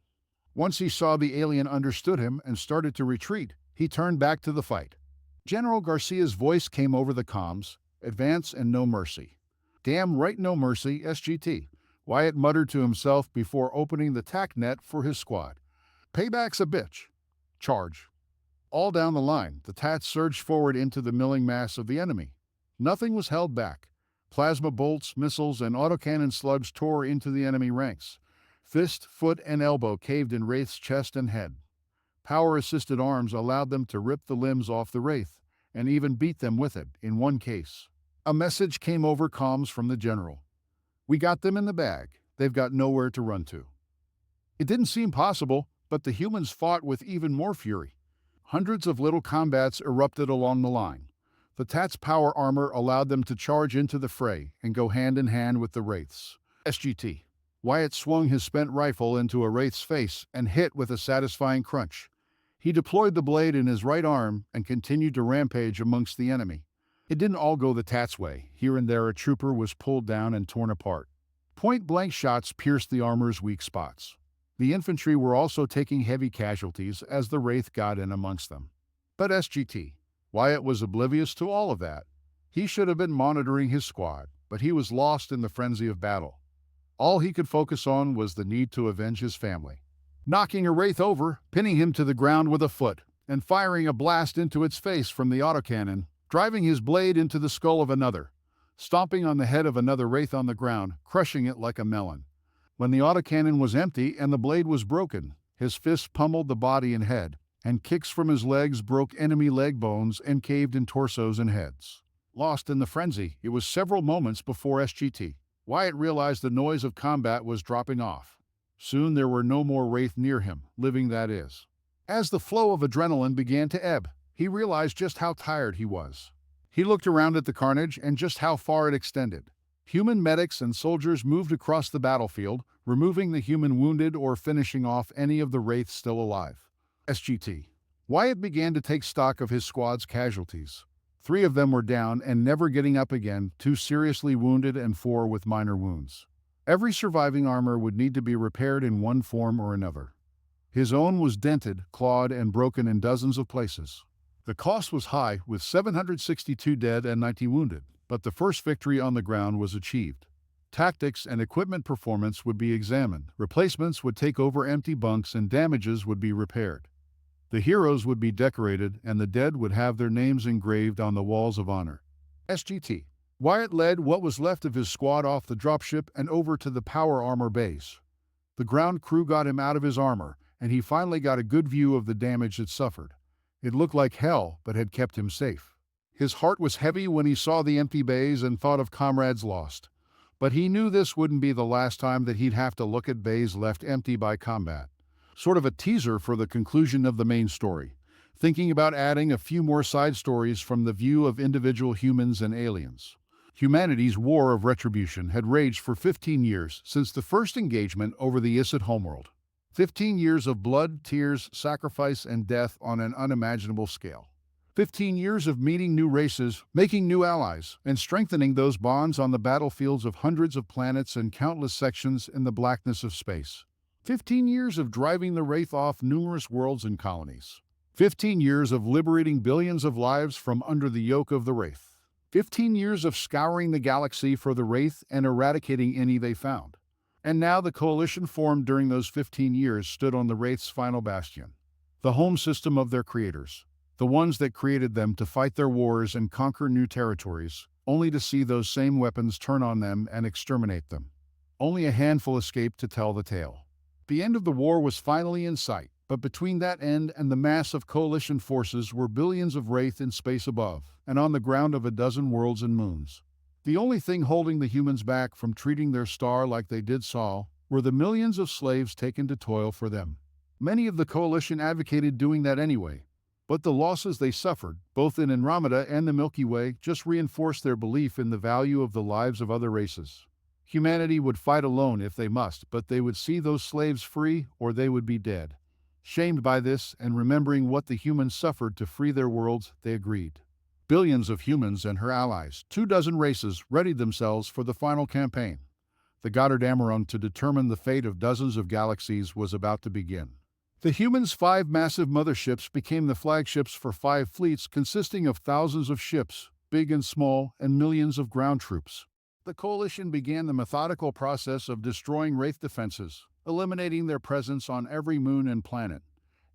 Once he saw the alien understood him and started to retreat, he turned back to the fight. General Garcia's voice came over the comms, advance and no mercy. Damn right no mercy, SGT. Wyatt muttered to himself before opening the tac net for his squad. Payback's a bitch. Charge. All down the line, the Tats surged forward into the milling mass of the enemy. Nothing was held back. Plasma bolts, missiles, and autocannon slugs tore into the enemy ranks. Fist, foot, and elbow caved in Wraith's chest and head. Power-assisted arms allowed them to rip the limbs off the Wraith, and even beat them with it, in one case. A message came over comms from the general. We got them in the bag. They've got nowhere to run to. It didn't seem possible, but the humans fought with even more fury. Hundreds of little combats erupted along the line. The Tats' power armor allowed them to charge into the fray and go hand in hand with the Wraiths. SGT. Wyatt swung his spent rifle into a Wraith's face and hit with a satisfying crunch. He deployed the blade in his right arm and continued to rampage amongst the enemy. It didn't all go the Tats' way. Here and there a trooper was pulled down and torn apart. Point-blank shots pierced the armor's weak spots. The infantry were also taking heavy casualties as the Wraith got in amongst them. But SGT. Wyatt was oblivious to all of that. He should have been monitoring his squad, but he was lost in the frenzy of battle. All he could focus on was the need to avenge his family. Knocking a Wraith over, pinning him to the ground with a foot, and firing a blast into its face from the autocannon, driving his blade into the skull of another, stomping on the head of another Wraith on the ground, crushing it like a melon. When the autocannon was empty and the blade was broken, his fist pummeled the body and head, and kicks from his legs broke enemy leg bones and caved in torsos and heads. Lost in the frenzy, it was several moments before SGT. Wyatt realized the noise of combat was dropping off. Soon there were no more Wraith near him, living that is. As the flow of adrenaline began to ebb, he realized just how tired he was. He looked around at the carnage and just how far it extended. Human medics and soldiers moved across the battlefield, removing the human wounded or finishing off any of the Wraiths still alive. SGT. Wyatt began to take stock of his squad's casualties. 3 of them were down and never getting up again, 2 seriously wounded and 4 with minor wounds. Every surviving armor would need to be repaired in one form or another. His own was dented, clawed, and broken in dozens of places. The cost was high, with 762 dead and 90 wounded, but the first victory on the ground was achieved. Tactics and equipment performance would be examined, replacements would take over empty bunks, and damages would be repaired. The heroes would be decorated, and the dead would have their names engraved on the walls of honor. SGT. Wyatt led what was left of his squad off the dropship and over to the power armor base. The ground crew got him out of his armor, and he finally got a good view of the damage it suffered. It looked like hell, but had kept him safe. His heart was heavy when he saw the empty bays and thought of comrades lost. But he knew this wouldn't be the last time that he'd have to look at bays left empty by combat. Sort of a teaser for the conclusion of the main story, thinking about adding a few more side stories from the view of individual humans and aliens. Humanity's war of retribution had raged for 15 years since the first engagement over the Isset homeworld. 15 years of blood, tears, sacrifice, and death on an unimaginable scale. 15 years of meeting new races, making new allies, and strengthening those bonds on the battlefields of hundreds of planets and countless sections in the blackness of space. 15 years of driving the Wraith off numerous worlds and colonies. 15 years of liberating billions of lives from under the yoke of the Wraith. 15 years of scouring the galaxy for the Wraith and eradicating any they found. And now the coalition formed during those 15 years stood on the Wraith's final bastion. The home system of their creators. The ones that created them to fight their wars and conquer new territories, only to see those same weapons turn on them and exterminate them. Only a handful escaped to tell the tale. The end of the war was finally in sight, but between that end and the mass of coalition forces were billions of Wraith in space above, and on the ground of a dozen worlds and moons. The only thing holding the humans back from treating their star like they did Saul were the millions of slaves taken to toil for them. Many of the coalition advocated doing that anyway, but the losses they suffered, both in Andromeda and the Milky Way, just reinforced their belief in the value of the lives of other races. Humanity would fight alone if they must, but they would see those slaves free or they would be dead. Shamed by this and remembering what the humans suffered to free their worlds, they agreed. Billions of humans and her allies, 24 races, readied themselves for the final campaign. The Goddard Amarung to determine the fate of dozens of galaxies was about to begin. The humans' 5 massive motherships became the flagships for 5 fleets consisting of thousands of ships, big and small, and millions of ground troops. The coalition began the methodical process of destroying Wraith defenses, eliminating their presence on every moon and planet,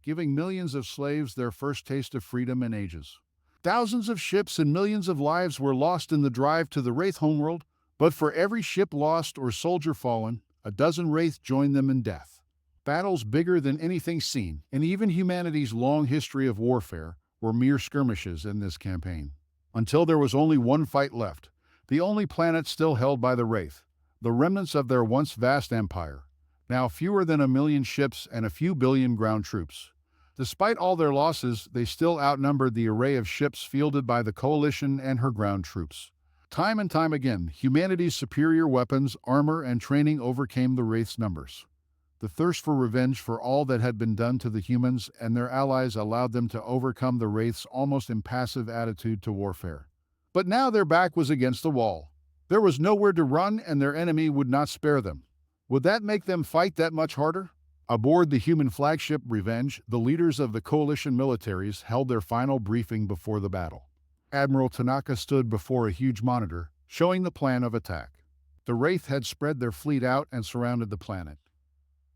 giving millions of slaves their first taste of freedom in ages. Thousands of ships and millions of lives were lost in the drive to the Wraith homeworld, but for every ship lost or soldier fallen, a dozen Wraith joined them in death. Battles bigger than anything seen, and even humanity's long history of warfare, were mere skirmishes in this campaign. Until there was only one fight left, the only planet still held by the Wraith, the remnants of their once vast empire, now fewer than 1 million ships and a few billion ground troops. Despite all their losses, they still outnumbered the array of ships fielded by the coalition and her ground troops. Time and time again, humanity's superior weapons, armor, and training overcame the Wraith's numbers. The thirst for revenge for all that had been done to the humans and their allies allowed them to overcome the Wraith's almost impassive attitude to warfare. But now their back was against the wall. There was nowhere to run, and their enemy would not spare them. Would that make them fight that much harder? Aboard the human flagship Revenge, the leaders of the coalition militaries held their final briefing before the battle. Admiral Tanaka stood before a huge monitor, showing the plan of attack. The Wraith had spread their fleet out and surrounded the planet.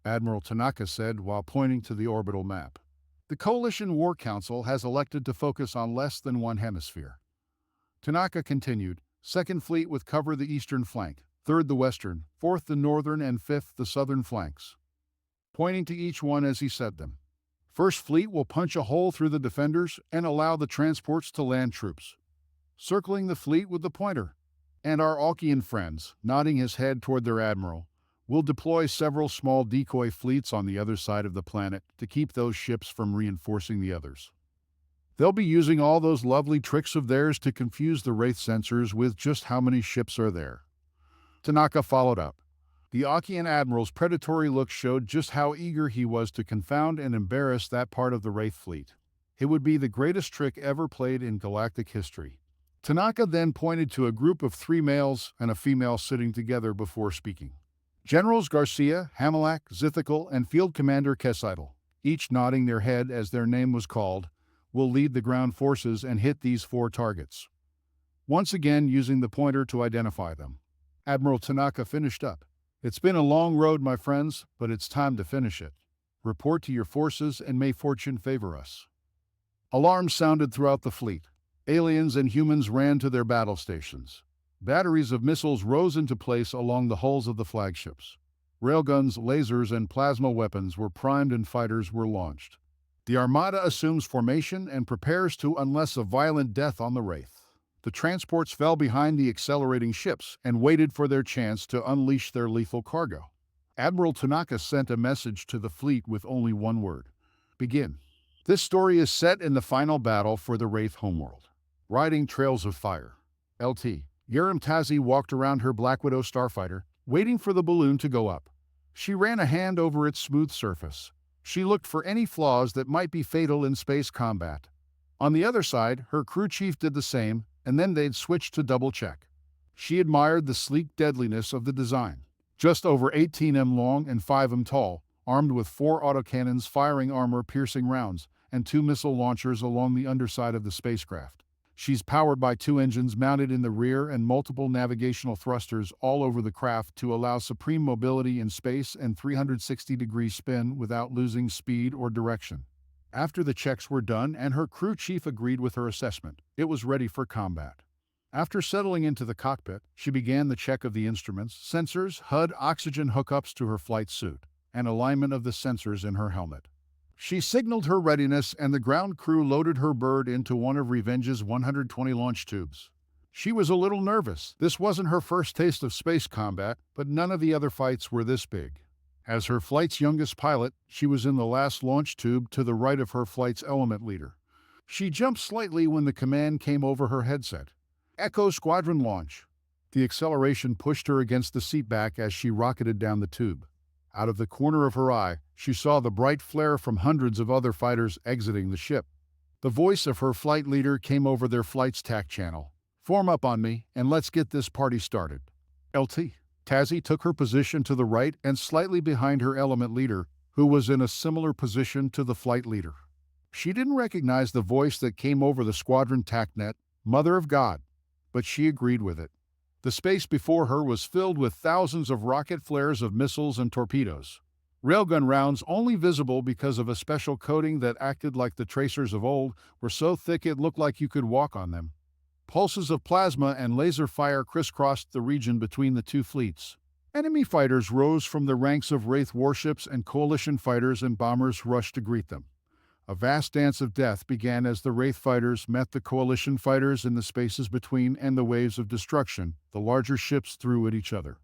Admiral Tanaka said while pointing to the orbital map. The Coalition War Council has elected to focus on less than one hemisphere. Tanaka continued, 2nd Fleet would cover the eastern flank, 3rd the western, 4th the northern, and 5th the southern flanks, pointing to each one as he said them. First Fleet will punch a hole through the defenders and allow the transports to land troops, circling the fleet with the pointer. And our Alkian friends, nodding his head toward their admiral, will deploy several small decoy fleets on the other side of the planet to keep those ships from reinforcing the others. They'll be using all those lovely tricks of theirs to confuse the Wraith sensors with just how many ships are there. Tanaka followed up. The Achaean admiral's predatory look showed just how eager he was to confound and embarrass that part of the Wraith fleet. It would be the greatest trick ever played in galactic history. Tanaka then pointed to a group of 3 males and a female sitting together before speaking. Generals Garcia, Hamelak, Zithical, and Field Commander Kesidal, each nodding their head as their name was called, will lead the ground forces and hit these 4 targets, once again using the pointer to identify them. Admiral Tanaka finished up. It's been a long road, my friends, but it's time to finish it. Report to your forces and may fortune favor us. Alarms sounded throughout the fleet. Aliens and humans ran to their battle stations. Batteries of missiles rose into place along the hulls of the flagships. Railguns, lasers, and plasma weapons were primed and fighters were launched. The Armada assumes formation and prepares to unleash a violent death on the Wraith. The transports fell behind the accelerating ships and waited for their chance to unleash their lethal cargo. Admiral Tanaka sent a message to the fleet with only one word: begin. This story is set in the final battle for the Wraith homeworld. Riding trails of fire. LT. Yerim Tazi walked around her Black Widow starfighter, waiting for the balloon to go up. She ran a hand over its smooth surface. She looked for any flaws that might be fatal in space combat. On the other side, her crew chief did the same, and then they'd switch to double-check. She admired the sleek deadliness of the design. Just over 18 m long and 5 m tall, armed with 4 autocannons firing armor-piercing rounds, and 2 missile launchers along the underside of the spacecraft. She's powered by 2 engines mounted in the rear and multiple navigational thrusters all over the craft to allow supreme mobility in space and 360-degree spin without losing speed or direction. After the checks were done and her crew chief agreed with her assessment, it was ready for combat. After settling into the cockpit, she began the check of the instruments, sensors, HUD, oxygen hookups to her flight suit, and alignment of the sensors in her helmet. She signaled her readiness and the ground crew loaded her bird into one of Revenge's 120 launch tubes. She was a little nervous. This wasn't her first taste of space combat, but none of the other fights were this big. As her flight's youngest pilot, she was in the last launch tube to the right of her flight's element leader. She jumped slightly when the command came over her headset. Echo Squadron launch. The acceleration pushed her against the seat back as she rocketed down the tube. Out of the corner of her eye, she saw the bright flare from hundreds of other fighters exiting the ship. The voice of her flight leader came over their flight's TAC channel. Form up on me, and let's get this party started. LT. Tazi took her position to the right and slightly behind her element leader, who was in a similar position to the flight leader. She didn't recognize the voice that came over the squadron TACnet, Mother of God, but she agreed with it. The space before her was filled with thousands of rocket flares of missiles and torpedoes. Railgun rounds, only visible because of a special coating that acted like the tracers of old, were so thick it looked like you could walk on them. Pulses of plasma and laser fire crisscrossed the region between the 2 fleets. Enemy fighters rose from the ranks of Wraith warships and Coalition fighters and bombers rushed to greet them. A vast dance of death began as the Wraith fighters met the Coalition fighters in the spaces between and the waves of destruction the larger ships threw at each other.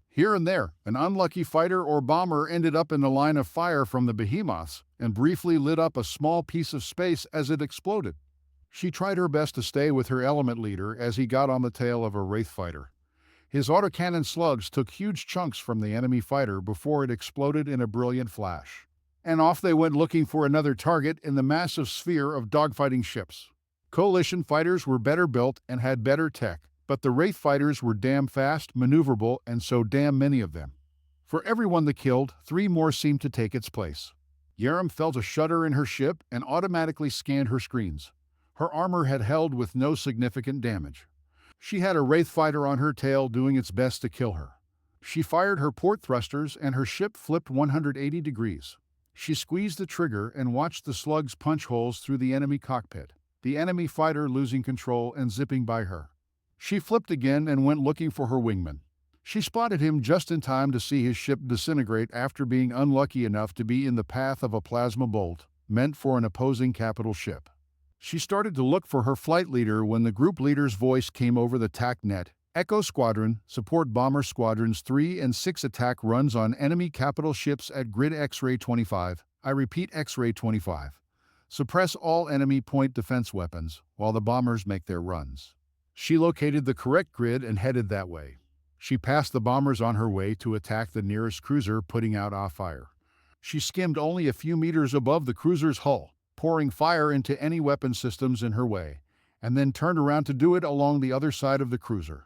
Here and there, an unlucky fighter or bomber ended up in the line of fire from the behemoths and briefly lit up a small piece of space as it exploded. She tried her best to stay with her element leader as he got on the tail of a Wraith fighter. His autocannon slugs took huge chunks from the enemy fighter before it exploded in a brilliant flash. And off they went looking for another target in the massive sphere of dogfighting ships. Coalition fighters were better built and had better tech, but the Wraith fighters were damn fast, maneuverable, and so damn many of them. For everyone they killed, 3 more seemed to take its place. Yerim felt a shudder in her ship and automatically scanned her screens. Her armor had held with no significant damage. She had a Wraith fighter on her tail doing its best to kill her. She fired her port thrusters and her ship flipped 180 degrees. She squeezed the trigger and watched the slugs punch holes through the enemy cockpit, the enemy fighter losing control and zipping by her. She flipped again and went looking for her wingman. She spotted him just in time to see his ship disintegrate after being unlucky enough to be in the path of a plasma bolt. meant for an opposing capital ship. She started to look for her flight leader when the group leader's voice came over the TAC net. Echo Squadron, support Bomber Squadrons 3 and 6 attack runs on enemy capital ships at grid X-ray 25. I repeat X-ray 25. Suppress all enemy point defense weapons while the bombers make their runs. She located the correct grid and headed that way. She passed the bombers on her way to attack the nearest cruiser, putting out a fire. She skimmed only a few meters above the cruiser's hull, pouring fire into any weapon systems in her way, and then turned around to do it along the other side of the cruiser.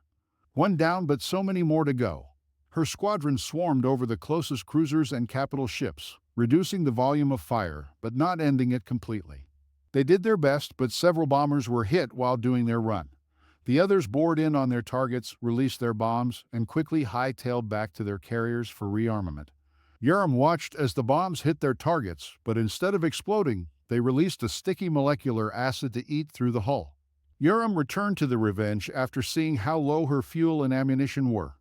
One down, but so many more to go. Her squadron swarmed over the closest cruisers and capital ships, reducing the volume of fire, but not ending it completely. They did their best, but several bombers were hit while doing their run. The others bored in on their targets, released their bombs, and quickly hightailed back to their carriers for rearmament. Urim watched as the bombs hit their targets, but instead of exploding, they released a sticky molecular acid to eat through the hull. Urim returned to the Revenge after seeing how low her fuel and ammunition were.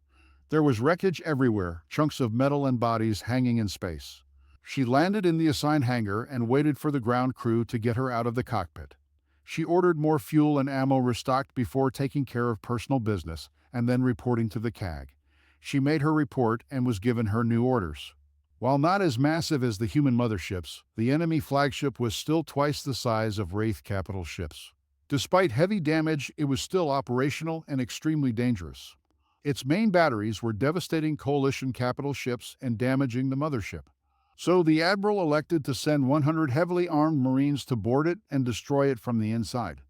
There was wreckage everywhere, chunks of metal and bodies hanging in space. She landed in the assigned hangar and waited for the ground crew to get her out of the cockpit. She ordered more fuel and ammo restocked before taking care of personal business and then reporting to the CAG. She made her report and was given her new orders. While not as massive as the human motherships, the enemy flagship was still twice the size of Wraith capital ships. Despite heavy damage, it was still operational and extremely dangerous. Its main batteries were devastating coalition capital ships and damaging the mothership. So the Admiral elected to send 100 heavily armed Marines to board it and destroy it from the inside.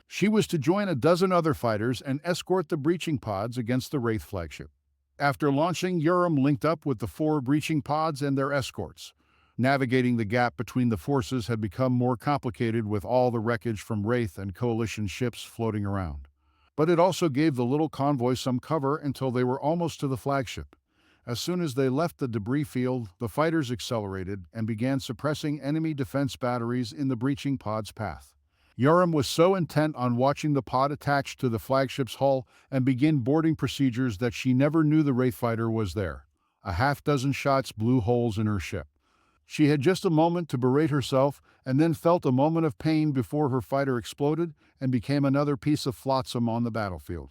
She was to join a dozen other fighters and escort the breaching pods against the Wraith flagship. After launching, Urim linked up with the 4 breaching pods and their escorts. Navigating the gap between the forces had become more complicated with all the wreckage from Wraith and Coalition ships floating around. But it also gave the little convoy some cover until they were almost to the flagship. As soon as they left the debris field, the fighters accelerated and began suppressing enemy defense batteries in the breaching pod's path. Urim was so intent on watching the pod attached to the flagship's hull and begin boarding procedures that she never knew the Wraith fighter was there. A half-dozen shots blew holes in her ship. She had just a moment to berate herself and then felt a moment of pain before her fighter exploded and became another piece of flotsam on the battlefield.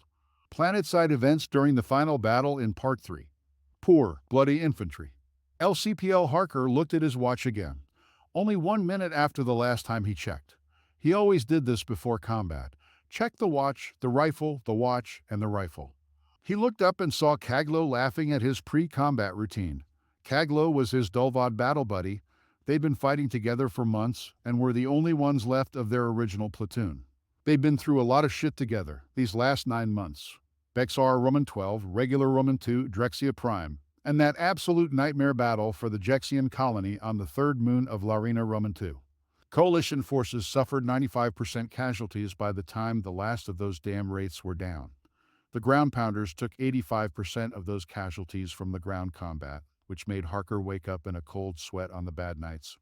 Planetside events during the final battle in Part 3. Poor, bloody infantry. LCPL Harker looked at his watch again. Only 1 minute after the last time he checked. He always did this before combat. Check the watch, the rifle, the watch, and the rifle. He looked up and saw Kaglo laughing at his pre-combat routine. Kaglo was his Dulvad battle buddy. They'd been fighting together for months and were the only ones left of their original platoon. They'd been through a lot of shit together these last 9 months. Bexar Roman 12, regular Roman 2, Drexia Prime, and that absolute nightmare battle for the Jexian colony on the third moon of Larina Roman 2. Coalition forces suffered 95% casualties by the time the last of those damn wraiths were down. The ground pounders took 85% of those casualties from the ground combat, which made Harker wake up in a cold sweat on the bad nights.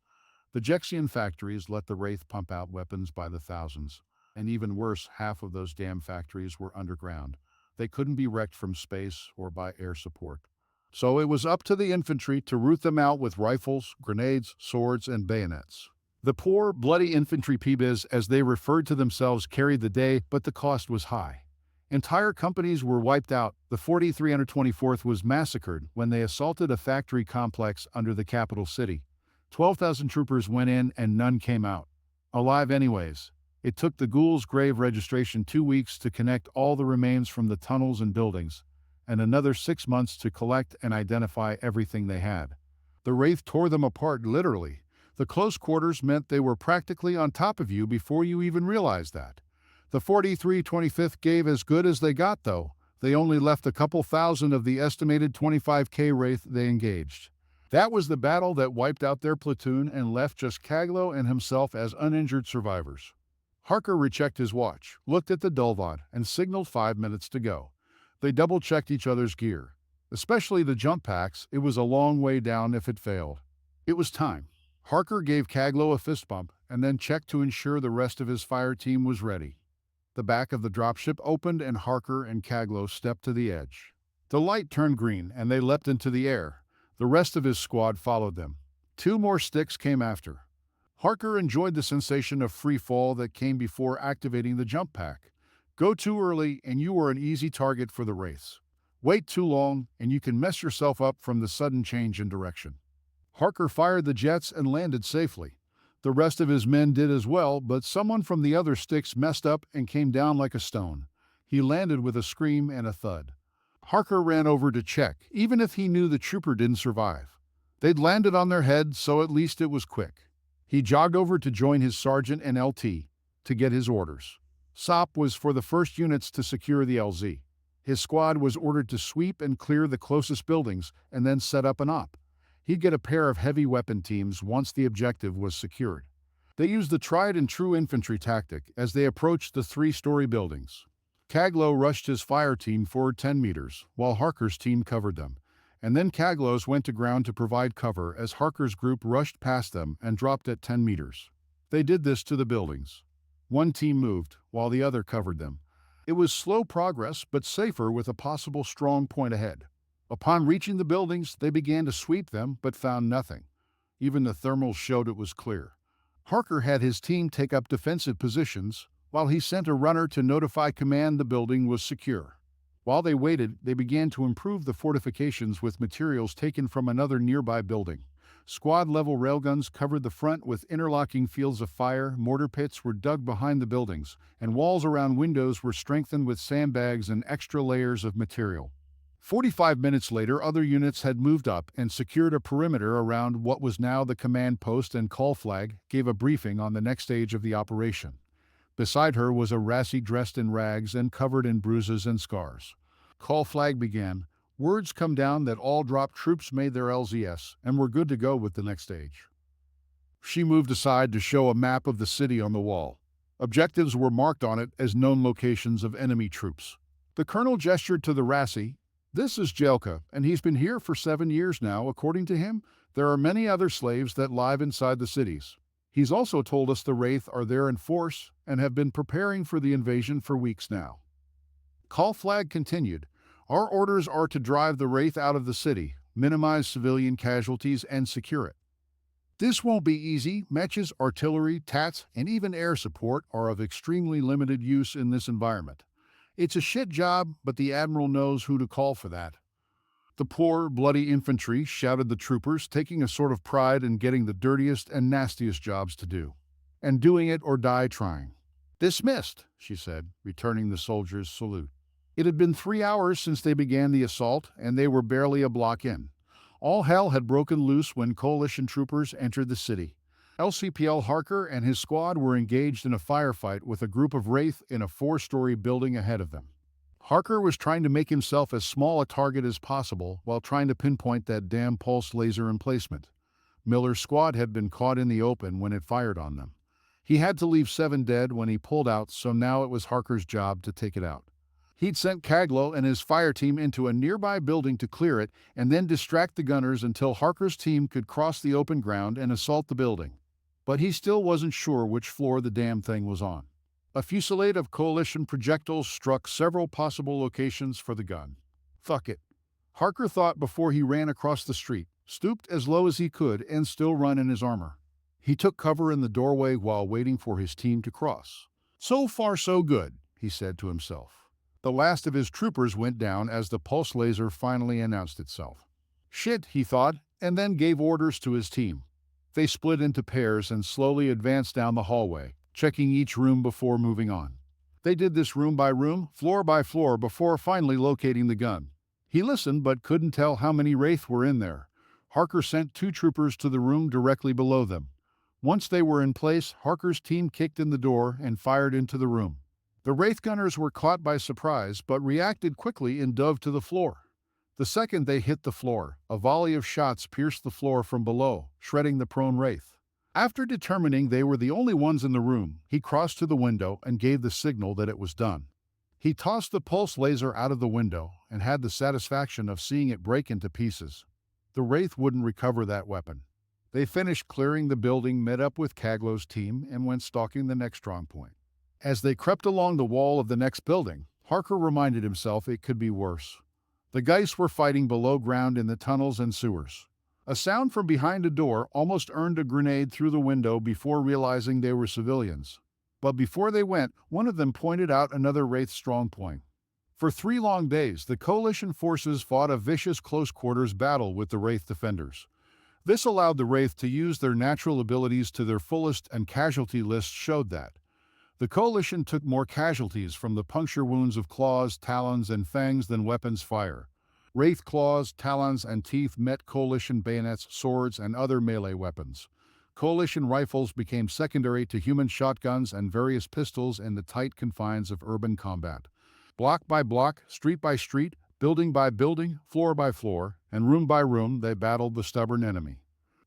The Jexian factories let the Wraith pump out weapons by the thousands, and even worse, half of those damn factories were underground. They couldn't be wrecked from space or by air support. So it was up to the infantry to root them out with rifles, grenades, swords, and bayonets. The poor, bloody infantry PBIs, as they referred to themselves, carried the day, but the cost was high. Entire companies were wiped out. The 4324th was massacred when they assaulted a factory complex under the capital city. 12,000 troopers went in and none came out. Alive anyways. It took the Ghoul's grave registration 2 weeks to connect all the remains from the tunnels and buildings, and another 6 months to collect and identify everything they had. The Wraith tore them apart literally. The close quarters meant they were practically on top of you before you even realized that. The 4325th gave as good as they got, though. They only left a couple thousand of the estimated 25k Wraith they engaged. That was the battle that wiped out their platoon and left just Kaglo and himself as uninjured survivors. Harker rechecked his watch, looked at the Dulvad, and signaled 5 minutes to go. They double-checked each other's gear. Especially the jump packs, it was a long way down if it failed. It was time. Harker gave Kaglo a fist bump and then checked to ensure the rest of his fire team was ready. The back of the dropship opened and Harker and Kaglo stepped to the edge. The light turned green and they leapt into the air. The rest of his squad followed them. 2 more sticks came after. Harker enjoyed the sensation of free fall that came before activating the jump pack. Go too early and you are an easy target for the wraiths. Wait too long and you can mess yourself up from the sudden change in direction. Harker fired the jets and landed safely. The rest of his men did as well, but someone from the other sticks messed up and came down like a stone. He landed with a scream and a thud. Harker ran over to check, even if he knew the trooper didn't survive. They'd landed on their head, so at least it was quick. He jogged over to join his sergeant and LT to get his orders. SOP was for the first units to secure the LZ. His squad was ordered to sweep and clear the closest buildings and then set up an op. He'd get a pair of heavy weapon teams once the objective was secured. They used the tried and true infantry tactic as they approached the three-story buildings. Caglo rushed his fire team forward 10 meters, while Harker's team covered them. And then Caglo's went to ground to provide cover as Harker's group rushed past them and dropped at 10 meters. They did this to the buildings. One team moved, while the other covered them. It was slow progress, but safer with a possible strong point ahead. Upon reaching the buildings, they began to sweep them, but found nothing. Even the thermals showed it was clear. Harker had his team take up defensive positions, while he sent a runner to notify command the building was secure. While they waited, they began to improve the fortifications with materials taken from another nearby building. Squad-level railguns covered the front with interlocking fields of fire, mortar pits were dug behind the buildings, and walls around windows were strengthened with sandbags and extra layers of material. 45 minutes later, other units had moved up and secured a perimeter around what was now the command post, and call flag gave a briefing on the next stage of the operation. Beside her was a Rassi dressed in rags and covered in bruises and scars. Call flag began. Words come down that all drop troops made their LZS and were good to go with the next stage. She moved aside to show a map of the city on the wall. Objectives were marked on it as known locations of enemy troops. The colonel gestured to the Rassi. This is Jelka, and he's been here for 7 years now. According to him, there are many other slaves that live inside the cities. He's also told us the Wraith are there in force and have been preparing for the invasion for weeks now. Call flag continued. Our orders are to drive the Wraith out of the city, minimize civilian casualties, and secure it. This won't be easy. Mechs, artillery, TATs, and even air support are of extremely limited use in this environment. It's a shit job, but the Admiral knows who to call for that. The poor, bloody infantry, shouted the troopers, taking a sort of pride in getting the dirtiest and nastiest jobs to do. And doing it or die trying. Dismissed, she said, returning the soldiers' salute. It had been 3 hours since they began the assault, and they were barely a block in. All hell had broken loose when coalition troopers entered the city. LCPL Harker and his squad were engaged in a firefight with a group of Wraith in a 4-story building ahead of them. Harker was trying to make himself as small a target as possible while trying to pinpoint that damn pulse laser emplacement. Miller's squad had been caught in the open when it fired on them. He had to leave 7 dead when he pulled out, so now it was Harker's job to take it out. He'd sent Caglo and his fire team into a nearby building to clear it and then distract the gunners until Harker's team could cross the open ground and assault the building. But he still wasn't sure which floor the damn thing was on. A fusillade of coalition projectiles struck several possible locations for the gun. Fuck it. Harker thought before he ran across the street, stooped as low as he could and still run in his armor. He took cover in the doorway while waiting for his team to cross. So far so good, he said to himself. The last of his troopers went down as the pulse laser finally announced itself. Shit, he thought, and then gave orders to his team. They split into pairs and slowly advanced down the hallway, checking each room before moving on. They did this room by room, floor by floor, before finally locating the gun. He listened but couldn't tell how many Wraith were in there. Harker sent 2 troopers to the room directly below them. Once they were in place, Harker's team kicked in the door and fired into the room. The Wraith gunners were caught by surprise but reacted quickly and dove to the floor. The second they hit the floor, a volley of shots pierced the floor from below, shredding the prone Wraith. After determining they were the only ones in the room, he crossed to the window and gave the signal that it was done. He tossed the pulse laser out of the window and had the satisfaction of seeing it break into pieces. The Wraith wouldn't recover that weapon. They finished clearing the building, met up with Caglo's team, and went stalking the next strong point. As they crept along the wall of the next building, Harker reminded himself it could be worse. The Geist were fighting below ground in the tunnels and sewers. A sound from behind a door almost earned a grenade through the window before realizing they were civilians. But before they went, one of them pointed out another Wraith strongpoint. For 3 long days, the Coalition forces fought a vicious close-quarters battle with the Wraith defenders. This allowed the Wraith to use their natural abilities to their fullest, and casualty lists showed that. The Coalition took more casualties from the puncture wounds of claws, talons, and fangs than weapons fire. Wraith claws, talons, and teeth met Coalition bayonets, swords, and other melee weapons. Coalition rifles became secondary to human shotguns and various pistols in the tight confines of urban combat. Block by block, street by street, building by building, floor by floor, and room by room, they battled the stubborn enemy.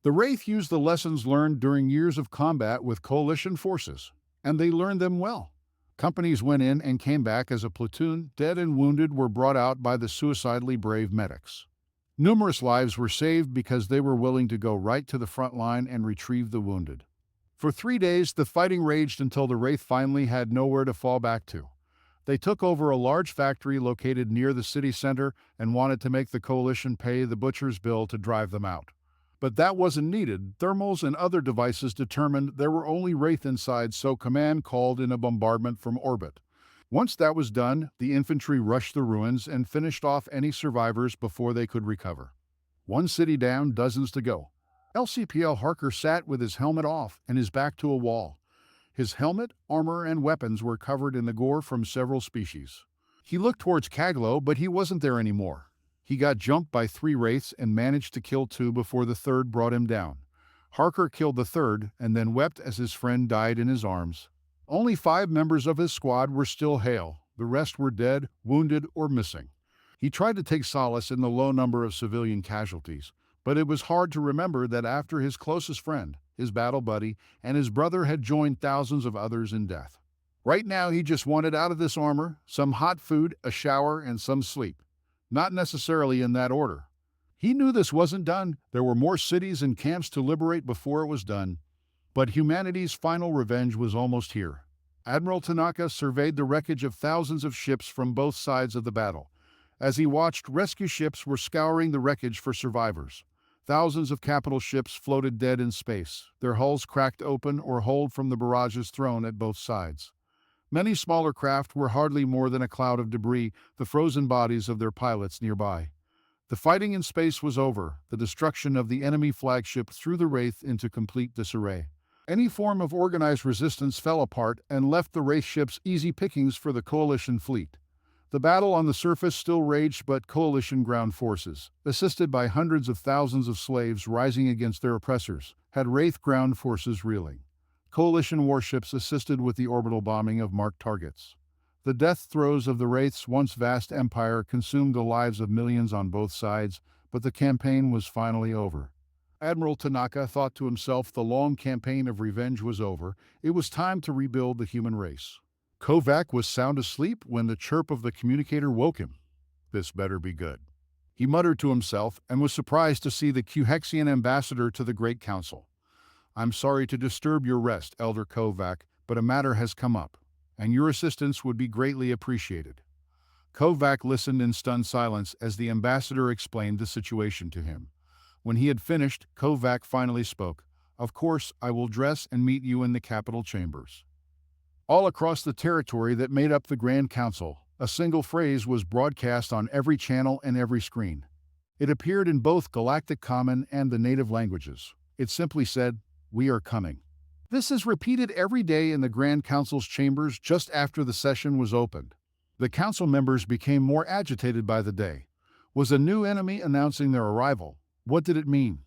The Wraith used the lessons learned during years of combat with Coalition forces, and they learned them well. Companies went in and came back as a platoon. Dead and wounded were brought out by the suicidally brave medics. Numerous lives were saved because they were willing to go right to the front line and retrieve the wounded. For 3 days, the fighting raged until the Wraith finally had nowhere to fall back to. They took over a large factory located near the city center and wanted to make the Coalition pay the butcher's bill to drive them out. But that wasn't needed. Thermals and other devices determined there were only Wraith inside, so command called in a bombardment from orbit. Once that was done, the infantry rushed the ruins and finished off any survivors before they could recover. One city down, dozens to go. LCPL Harker sat with his helmet off and his back to a wall. His helmet, armor, and weapons were covered in the gore from several species. He looked towards Kaglo, but he wasn't there anymore. He got jumped by 3 Wraiths and managed to kill 2 before the third brought him down. Harker killed the third and then wept as his friend died in his arms. Only 5 members of his squad were still hale. The rest were dead, wounded, or missing. He tried to take solace in the low number of civilian casualties, but it was hard to remember that after his closest friend, his battle buddy, and his brother had joined thousands of others in death. Right now he just wanted out of this armor, some hot food, a shower, and some sleep. Not necessarily in that order. He knew this wasn't done. There were more cities and camps to liberate before it was done. But humanity's final revenge was almost here. Admiral Tanaka surveyed the wreckage of thousands of ships from both sides of the battle. As he watched, rescue ships were scouring the wreckage for survivors. Thousands of capital ships floated dead in space, their hulls cracked open or holed from the barrages thrown at both sides. Many smaller craft were hardly more than a cloud of debris, the frozen bodies of their pilots nearby. The fighting in space was over. The destruction of the enemy flagship threw the Wraith into complete disarray. Any form of organized resistance fell apart and left the Wraith ships easy pickings for the Coalition fleet. The battle on the surface still raged, but Coalition ground forces, assisted by hundreds of thousands of slaves rising against their oppressors, had Wraith ground forces reeling. Coalition warships assisted with the orbital bombing of marked targets. The death throes of the Wraith's once vast empire consumed the lives of millions on both sides, but the campaign was finally over. Admiral Tanaka thought to himself the long campaign of revenge was over. It was time to rebuild the human race. Kovak was sound asleep when the chirp of the communicator woke him. This better be good. He muttered to himself and was surprised to see the Qhexian ambassador to the Great Council. "I'm sorry to disturb your rest, Elder Kovak, but a matter has come up, and your assistance would be greatly appreciated." Kovak listened in stunned silence as the ambassador explained the situation to him. When he had finished, Kovak finally spoke. "Of course, I will dress and meet you in the capital chambers." All across the territory that made up the Grand Council, a single phrase was broadcast on every channel and every screen. It appeared in both Galactic Common and the native languages. It simply said, "We are coming." This is repeated every day in the Grand Council's chambers just after the session was opened. The council members became more agitated by the day. Was a new enemy announcing their arrival? What did it mean?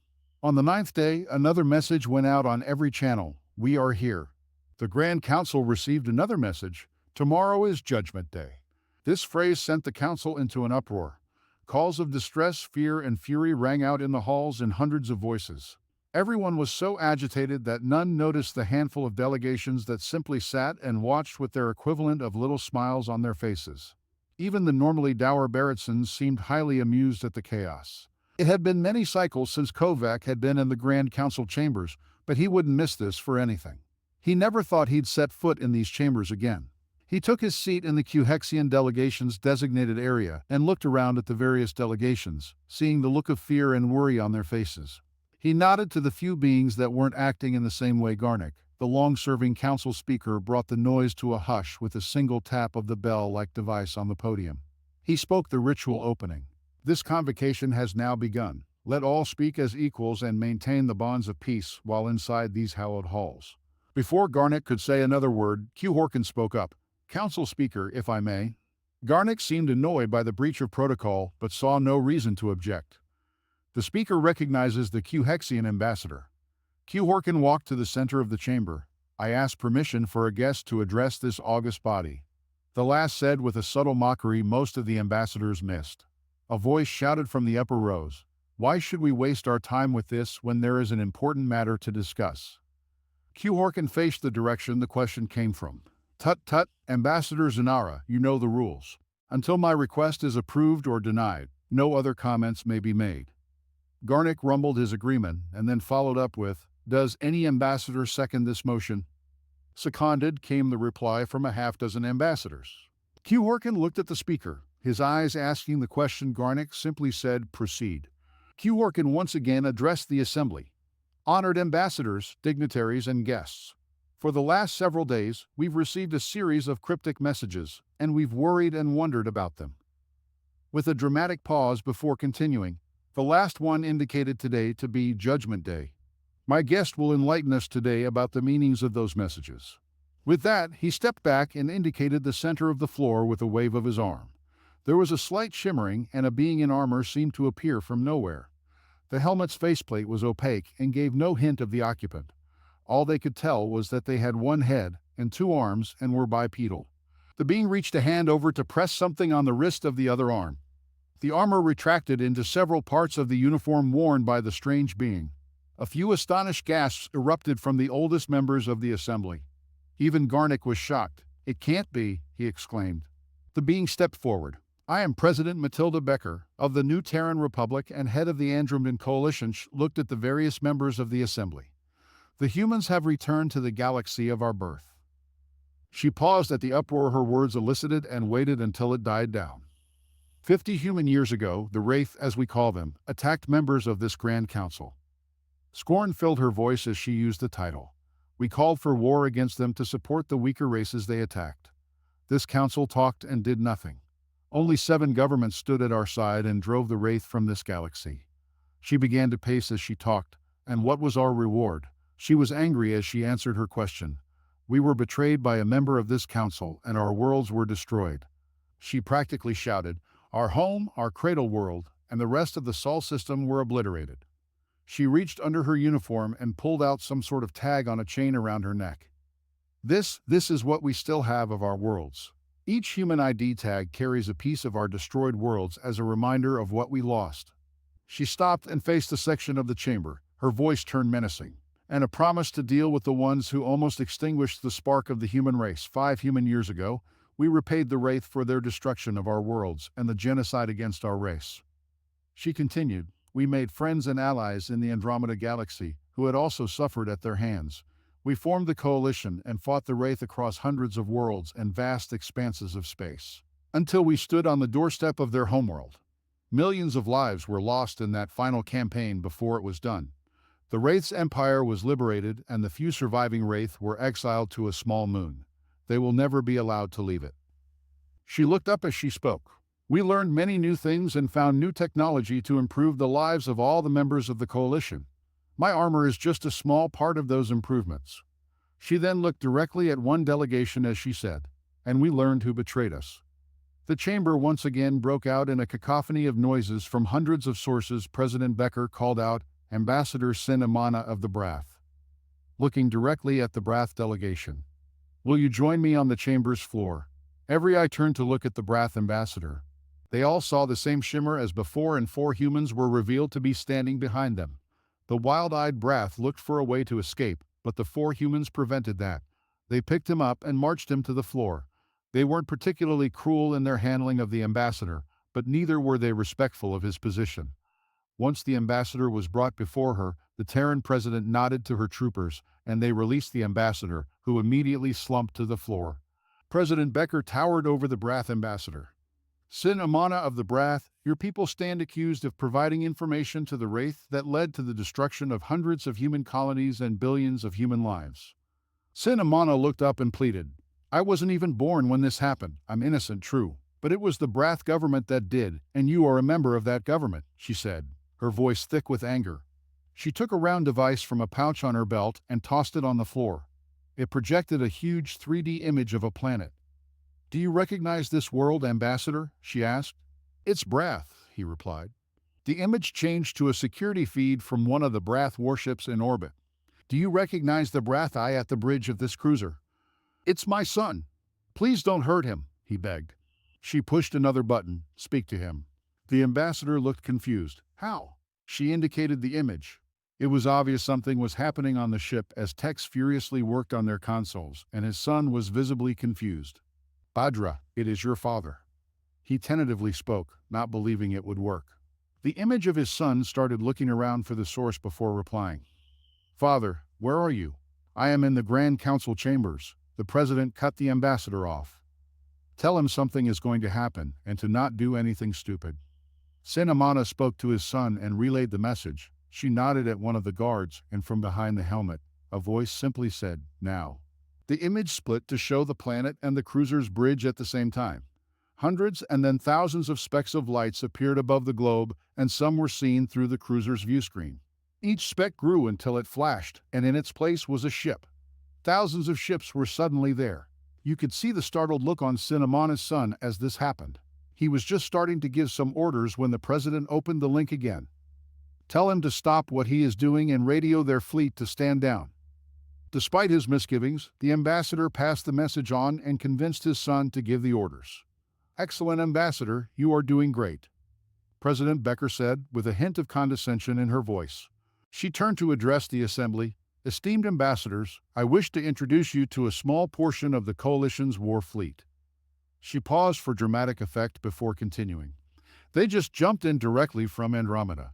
On the 9th day, another message went out on every channel. "We are here." The Grand Council received another message. "Tomorrow is Judgment Day." This phrase sent the council into an uproar. Calls of distress, fear, and fury rang out in the halls in hundreds of voices. Everyone was so agitated that none noticed the handful of delegations that simply sat and watched with their equivalent of little smiles on their faces. Even the normally dour Barretsons seemed highly amused at the chaos. It had been many cycles since Kovak had been in the Grand Council chambers, but he wouldn't miss this for anything. He never thought he'd set foot in these chambers again. He took his seat in the Qhexian delegation's designated area and looked around at the various delegations, seeing the look of fear and worry on their faces. He nodded to the few beings that weren't acting in the same way. Garnick, the long-serving council speaker, brought the noise to a hush with a single tap of the bell-like device on the podium. He spoke the ritual opening. This convocation has now begun. Let all speak as equals and maintain the bonds of peace while inside these hallowed halls. Before Garnick could say another word, Q Horkin spoke up. Council Speaker, if I may. Garnick seemed annoyed by the breach of protocol, but saw no reason to object. The speaker recognizes the Q-Hexian ambassador. Q Horkin walked to the center of the chamber. I ask permission for a guest to address this august body. The last said with a subtle mockery most of the ambassadors missed. A voice shouted from the upper rows. Why should we waste our time with this when there is an important matter to discuss? Q Horkin faced the direction the question came from. Tut tut, Ambassador Zanara, you know the rules. Until my request is approved or denied, no other comments may be made. Garnick rumbled his agreement and then followed up with, Does any ambassador second this motion? Seconded, came the reply from a half-dozen ambassadors. Q Horkin looked at the speaker, his eyes asking the question. Garnick simply said, Proceed. Q Horkin once again addressed the assembly. Honored ambassadors, dignitaries, and guests. For the last several days, we've received a series of cryptic messages, and we've worried and wondered about them. With a dramatic pause before continuing, the last one indicated today to be Judgment Day. My guest will enlighten us today about the meanings of those messages. With that, he stepped back and indicated the center of the floor with a wave of his arm. There was a slight shimmering, and a being in armor seemed to appear from nowhere. The helmet's faceplate was opaque and gave no hint of the occupant. All they could tell was that they had one head and two arms and were bipedal. The being reached a hand over to press something on the wrist of the other arm. The armor retracted into several parts of the uniform worn by the strange being. A few astonished gasps erupted from the oldest members of the assembly. Even Garnick was shocked. It can't be, he exclaimed. The being stepped forward. I am President Matilda Becker, of the New Terran Republic and head of the Andromedan Coalition. Looked at the various members of the assembly. The humans have returned to the galaxy of our birth. She paused at the uproar her words elicited and waited until it died down. 50 human years ago, the Wraith, as we call them, attacked members of this Grand Council. Scorn filled her voice as she used the title. We called for war against them to support the weaker races they attacked. This council talked and did nothing. Only 7 governments stood at our side and drove the Wraith from this galaxy. She began to pace as she talked. And what was our reward? She was angry as she answered her question. We were betrayed by a member of this council, and our worlds were destroyed. She practically shouted, Our home, our cradle world, and the rest of the Sol system were obliterated. She reached under her uniform and pulled out some sort of tag on a chain around her neck. This is what we still have of our worlds. Each human ID tag carries a piece of our destroyed worlds as a reminder of what we lost. She stopped and faced a section of the chamber, her voice turned menacing. And a promise to deal with the ones who almost extinguished the spark of the human race. 5 human years ago, we repaid the Wraith for their destruction of our worlds and the genocide against our race. She continued, we made friends and allies in the Andromeda Galaxy who had also suffered at their hands. We formed the coalition and fought the Wraith across hundreds of worlds and vast expanses of space, until we stood on the doorstep of their homeworld. Millions of lives were lost in that final campaign before it was done. The Wraith's empire was liberated, and the few surviving Wraith were exiled to a small moon. They will never be allowed to leave it. She looked up as she spoke. We learned many new things and found new technology to improve the lives of all the members of the coalition. My armor is just a small part of those improvements. She then looked directly at one delegation as she said, and we learned who betrayed us. The chamber once again broke out in a cacophony of noises from hundreds of sources. President Becker called out, Ambassador Sin Amana of the Brath. Looking directly at the Brath delegation. Will you join me on the chamber's floor? Every eye turned to look at the Brath ambassador. They all saw the same shimmer as before, and 4 humans were revealed to be standing behind them. The wild-eyed Brath looked for a way to escape, but the 4 humans prevented that. They picked him up and marched him to the floor. They weren't particularly cruel in their handling of the ambassador, but neither were they respectful of his position. Once the ambassador was brought before her, the Terran president nodded to her troopers, and they released the ambassador, who immediately slumped to the floor. President Becker towered over the Brath ambassador. Sin Amana of the Brath, your people stand accused of providing information to the Wraith that led to the destruction of hundreds of human colonies and billions of human lives. Sin Amana looked up and pleaded, I wasn't even born when this happened. I'm innocent, true. But it was the Brath government that did, and you are a member of that government, she said, her voice thick with anger. She took a round device from a pouch on her belt and tossed it on the floor. It projected a huge 3D image of a planet. Do you recognize this world, Ambassador? She asked. It's Brath, he replied. The image changed to a security feed from one of the Brath warships in orbit. Do you recognize the Brath eye at the bridge of this cruiser? It's my son. Please don't hurt him, he begged. She pushed another button, speak to him. The ambassador looked confused. How? She indicated the image. It was obvious something was happening on the ship as techs furiously worked on their consoles, and his son was visibly confused. Badra, it is your father. He tentatively spoke, not believing it would work. The image of his son started looking around for the source before replying. Father, where are you? I am in the Grand Council chambers. The president cut the ambassador off. Tell him something is going to happen and to not do anything stupid. Sin Amana spoke to his son and relayed the message. She nodded at one of the guards, and from behind the helmet, a voice simply said, now. The image split to show the planet and the cruiser's bridge at the same time. Hundreds and then thousands of specks of lights appeared above the globe, and some were seen through the cruiser's viewscreen. Each speck grew until it flashed, and in its place was a ship. Thousands of ships were suddenly there. You could see the startled look on Sin Amana's son as this happened. He was just starting to give some orders when the president opened the link again. Tell him to stop what he is doing and radio their fleet to stand down. Despite his misgivings, the ambassador passed the message on and convinced his son to give the orders. Excellent, Ambassador, you are doing great, President Becker said, with a hint of condescension in her voice. She turned to address the assembly. Esteemed ambassadors, I wish to introduce you to a small portion of the coalition's war fleet. She paused for dramatic effect before continuing. They just jumped in directly from Andromeda.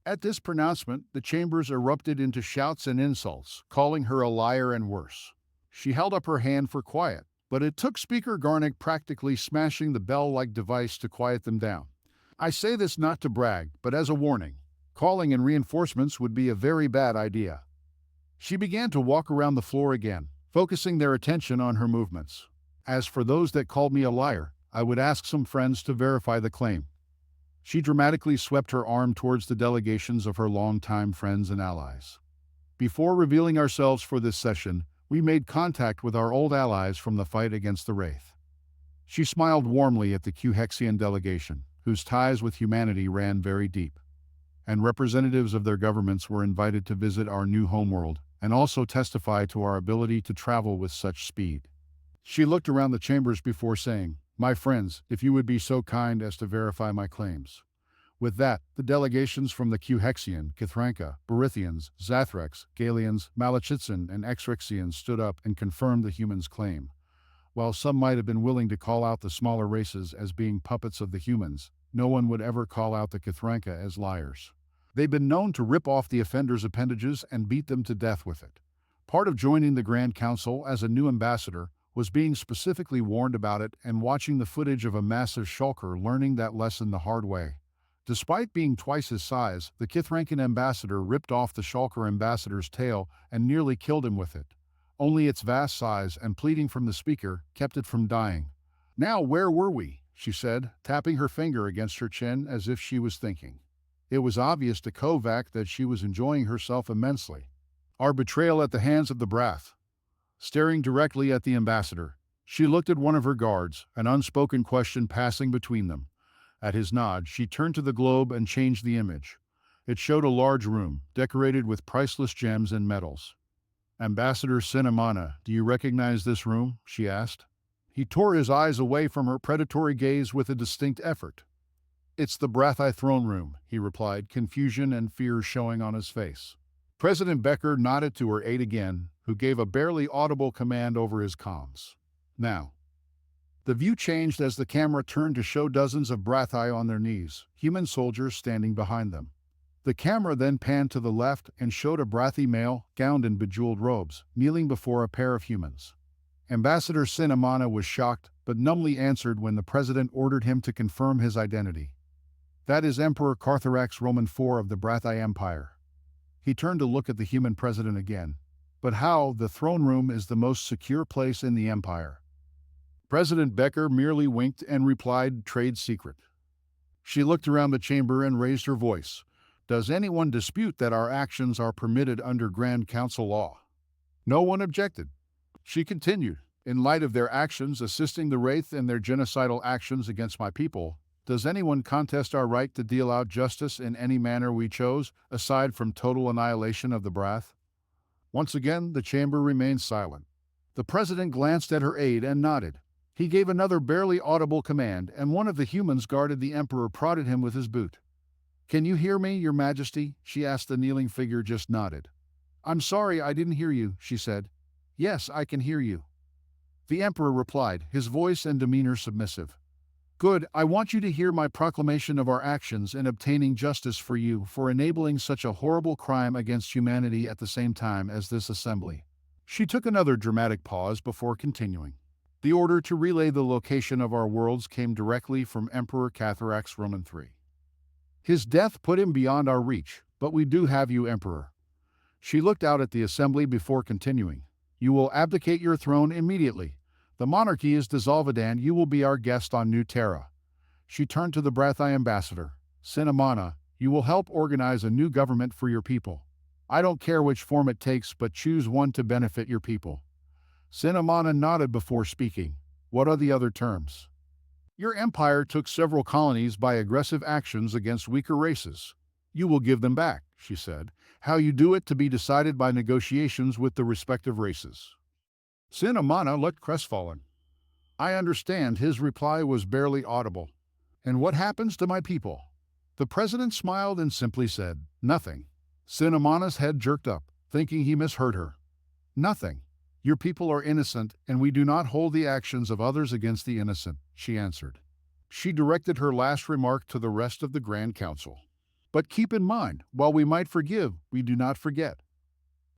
At this pronouncement, the chambers erupted into shouts and insults, calling her a liar and worse. She held up her hand for quiet, but it took Speaker Garnick practically smashing the bell-like device to quiet them down. I say this not to brag, but as a warning. Calling in reinforcements would be a very bad idea. She began to walk around the floor again, focusing their attention on her movements. As for those that called me a liar, I would ask some friends to verify the claim. She dramatically swept her arm towards the delegations of her longtime friends and allies. Before revealing ourselves for this session, we made contact with our old allies from the fight against the Wraith. She smiled warmly at the Q-Hexian delegation, whose ties with humanity ran very deep. And representatives of their governments were invited to visit our new homeworld and also testify to our ability to travel with such speed. She looked around the chambers before saying, My friends, if you would be so kind as to verify my claims. With that, the delegations from the Q-Hexian, Kithranka, Barithians, Zathrex, Galians, Malachitsan, and Exrixians stood up and confirmed the humans' claim. While some might have been willing to call out the smaller races as being puppets of the humans, no one would ever call out the Kithranka as liars. They've been known to rip off the offenders' appendages and beat them to death with it. Part of joining the Grand Council as a new ambassador was being specifically warned about it and watching the footage of a massive shulker learning that lesson the hard way. Despite being twice his size, the Kithrankan ambassador ripped off the shulker ambassador's tail and nearly killed him with it. Only its vast size and pleading from the speaker kept it from dying. Now where were we? She said, tapping her finger against her chin as if she was thinking. It was obvious to Kovak that she was enjoying herself immensely. Our betrayal at the hands of the Brath. Staring directly at the ambassador, she looked at one of her guards, an unspoken question passing between them. At his nod, she turned to the globe and changed the image. It showed a large room, decorated with priceless gems and metals. Ambassador Sin Amana, do you recognize this room? She asked. He tore his eyes away from her predatory gaze with a distinct effort. It's the Brathai throne room, he replied, confusion and fear showing on his face. President Becker nodded to her aide again, who gave a barely audible command over his comms. Now. The view changed as the camera turned to show dozens of Brathai on their knees, human soldiers standing behind them. The camera then panned to the left and showed a Brathi male, gowned in bejeweled robes, kneeling before a pair of humans. Ambassador Sinamana was shocked, but numbly answered when the president ordered him to confirm his identity. That is Emperor Cartharax Roman IV of the Brathai Empire. He turned to look at the human president again. But how, the throne room is the most secure place in the empire. President Becker merely winked and replied, trade secret. She looked around the chamber and raised her voice. Does anyone dispute that our actions are permitted under Grand Council law? No one objected. She continued, in light of their actions assisting the Wraith in their genocidal actions against my people, does anyone contest our right to deal out justice in any manner we chose, aside from total annihilation of the Brath? Once again, the chamber remained silent. The president glanced at her aide and nodded. He gave another barely audible command, and one of the humans guarded the emperor prodded him with his boot. Can you hear me, your majesty? She asked. The kneeling figure just nodded. I'm sorry, I didn't hear you, she said. Yes, I can hear you. The emperor replied, his voice and demeanor submissive. Good, I want you to hear my proclamation of our actions in obtaining justice for you for enabling such a horrible crime against humanity at the same time as this assembly. She took another dramatic pause before continuing. The order to relay the location of our worlds came directly from Emperor Catharax Roman III. His death put him beyond our reach, but we do have you, Emperor. She looked out at the assembly before continuing. You will abdicate your throne immediately. The monarchy is dissolved and you will be our guest on New Terra. She turned to the Brathai ambassador. Sinamana, you will help organize a new government for your people. I don't care which form it takes, but choose one to benefit your people. Sinamana nodded before speaking. What are the other terms? Your empire took several colonies by aggressive actions against weaker races. You will give them back, she said. How you do it to be decided by negotiations with the respective races. Sinamana looked crestfallen. I understand. His reply was barely audible. And what happens to my people? The president smiled and simply said, nothing. Sinamana's head jerked up, thinking he misheard her. Nothing. Your people are innocent, and we do not hold the actions of others against the innocent, she answered. She directed her last remark to the rest of the Grand Council. But keep in mind, while we might forgive, we do not forget.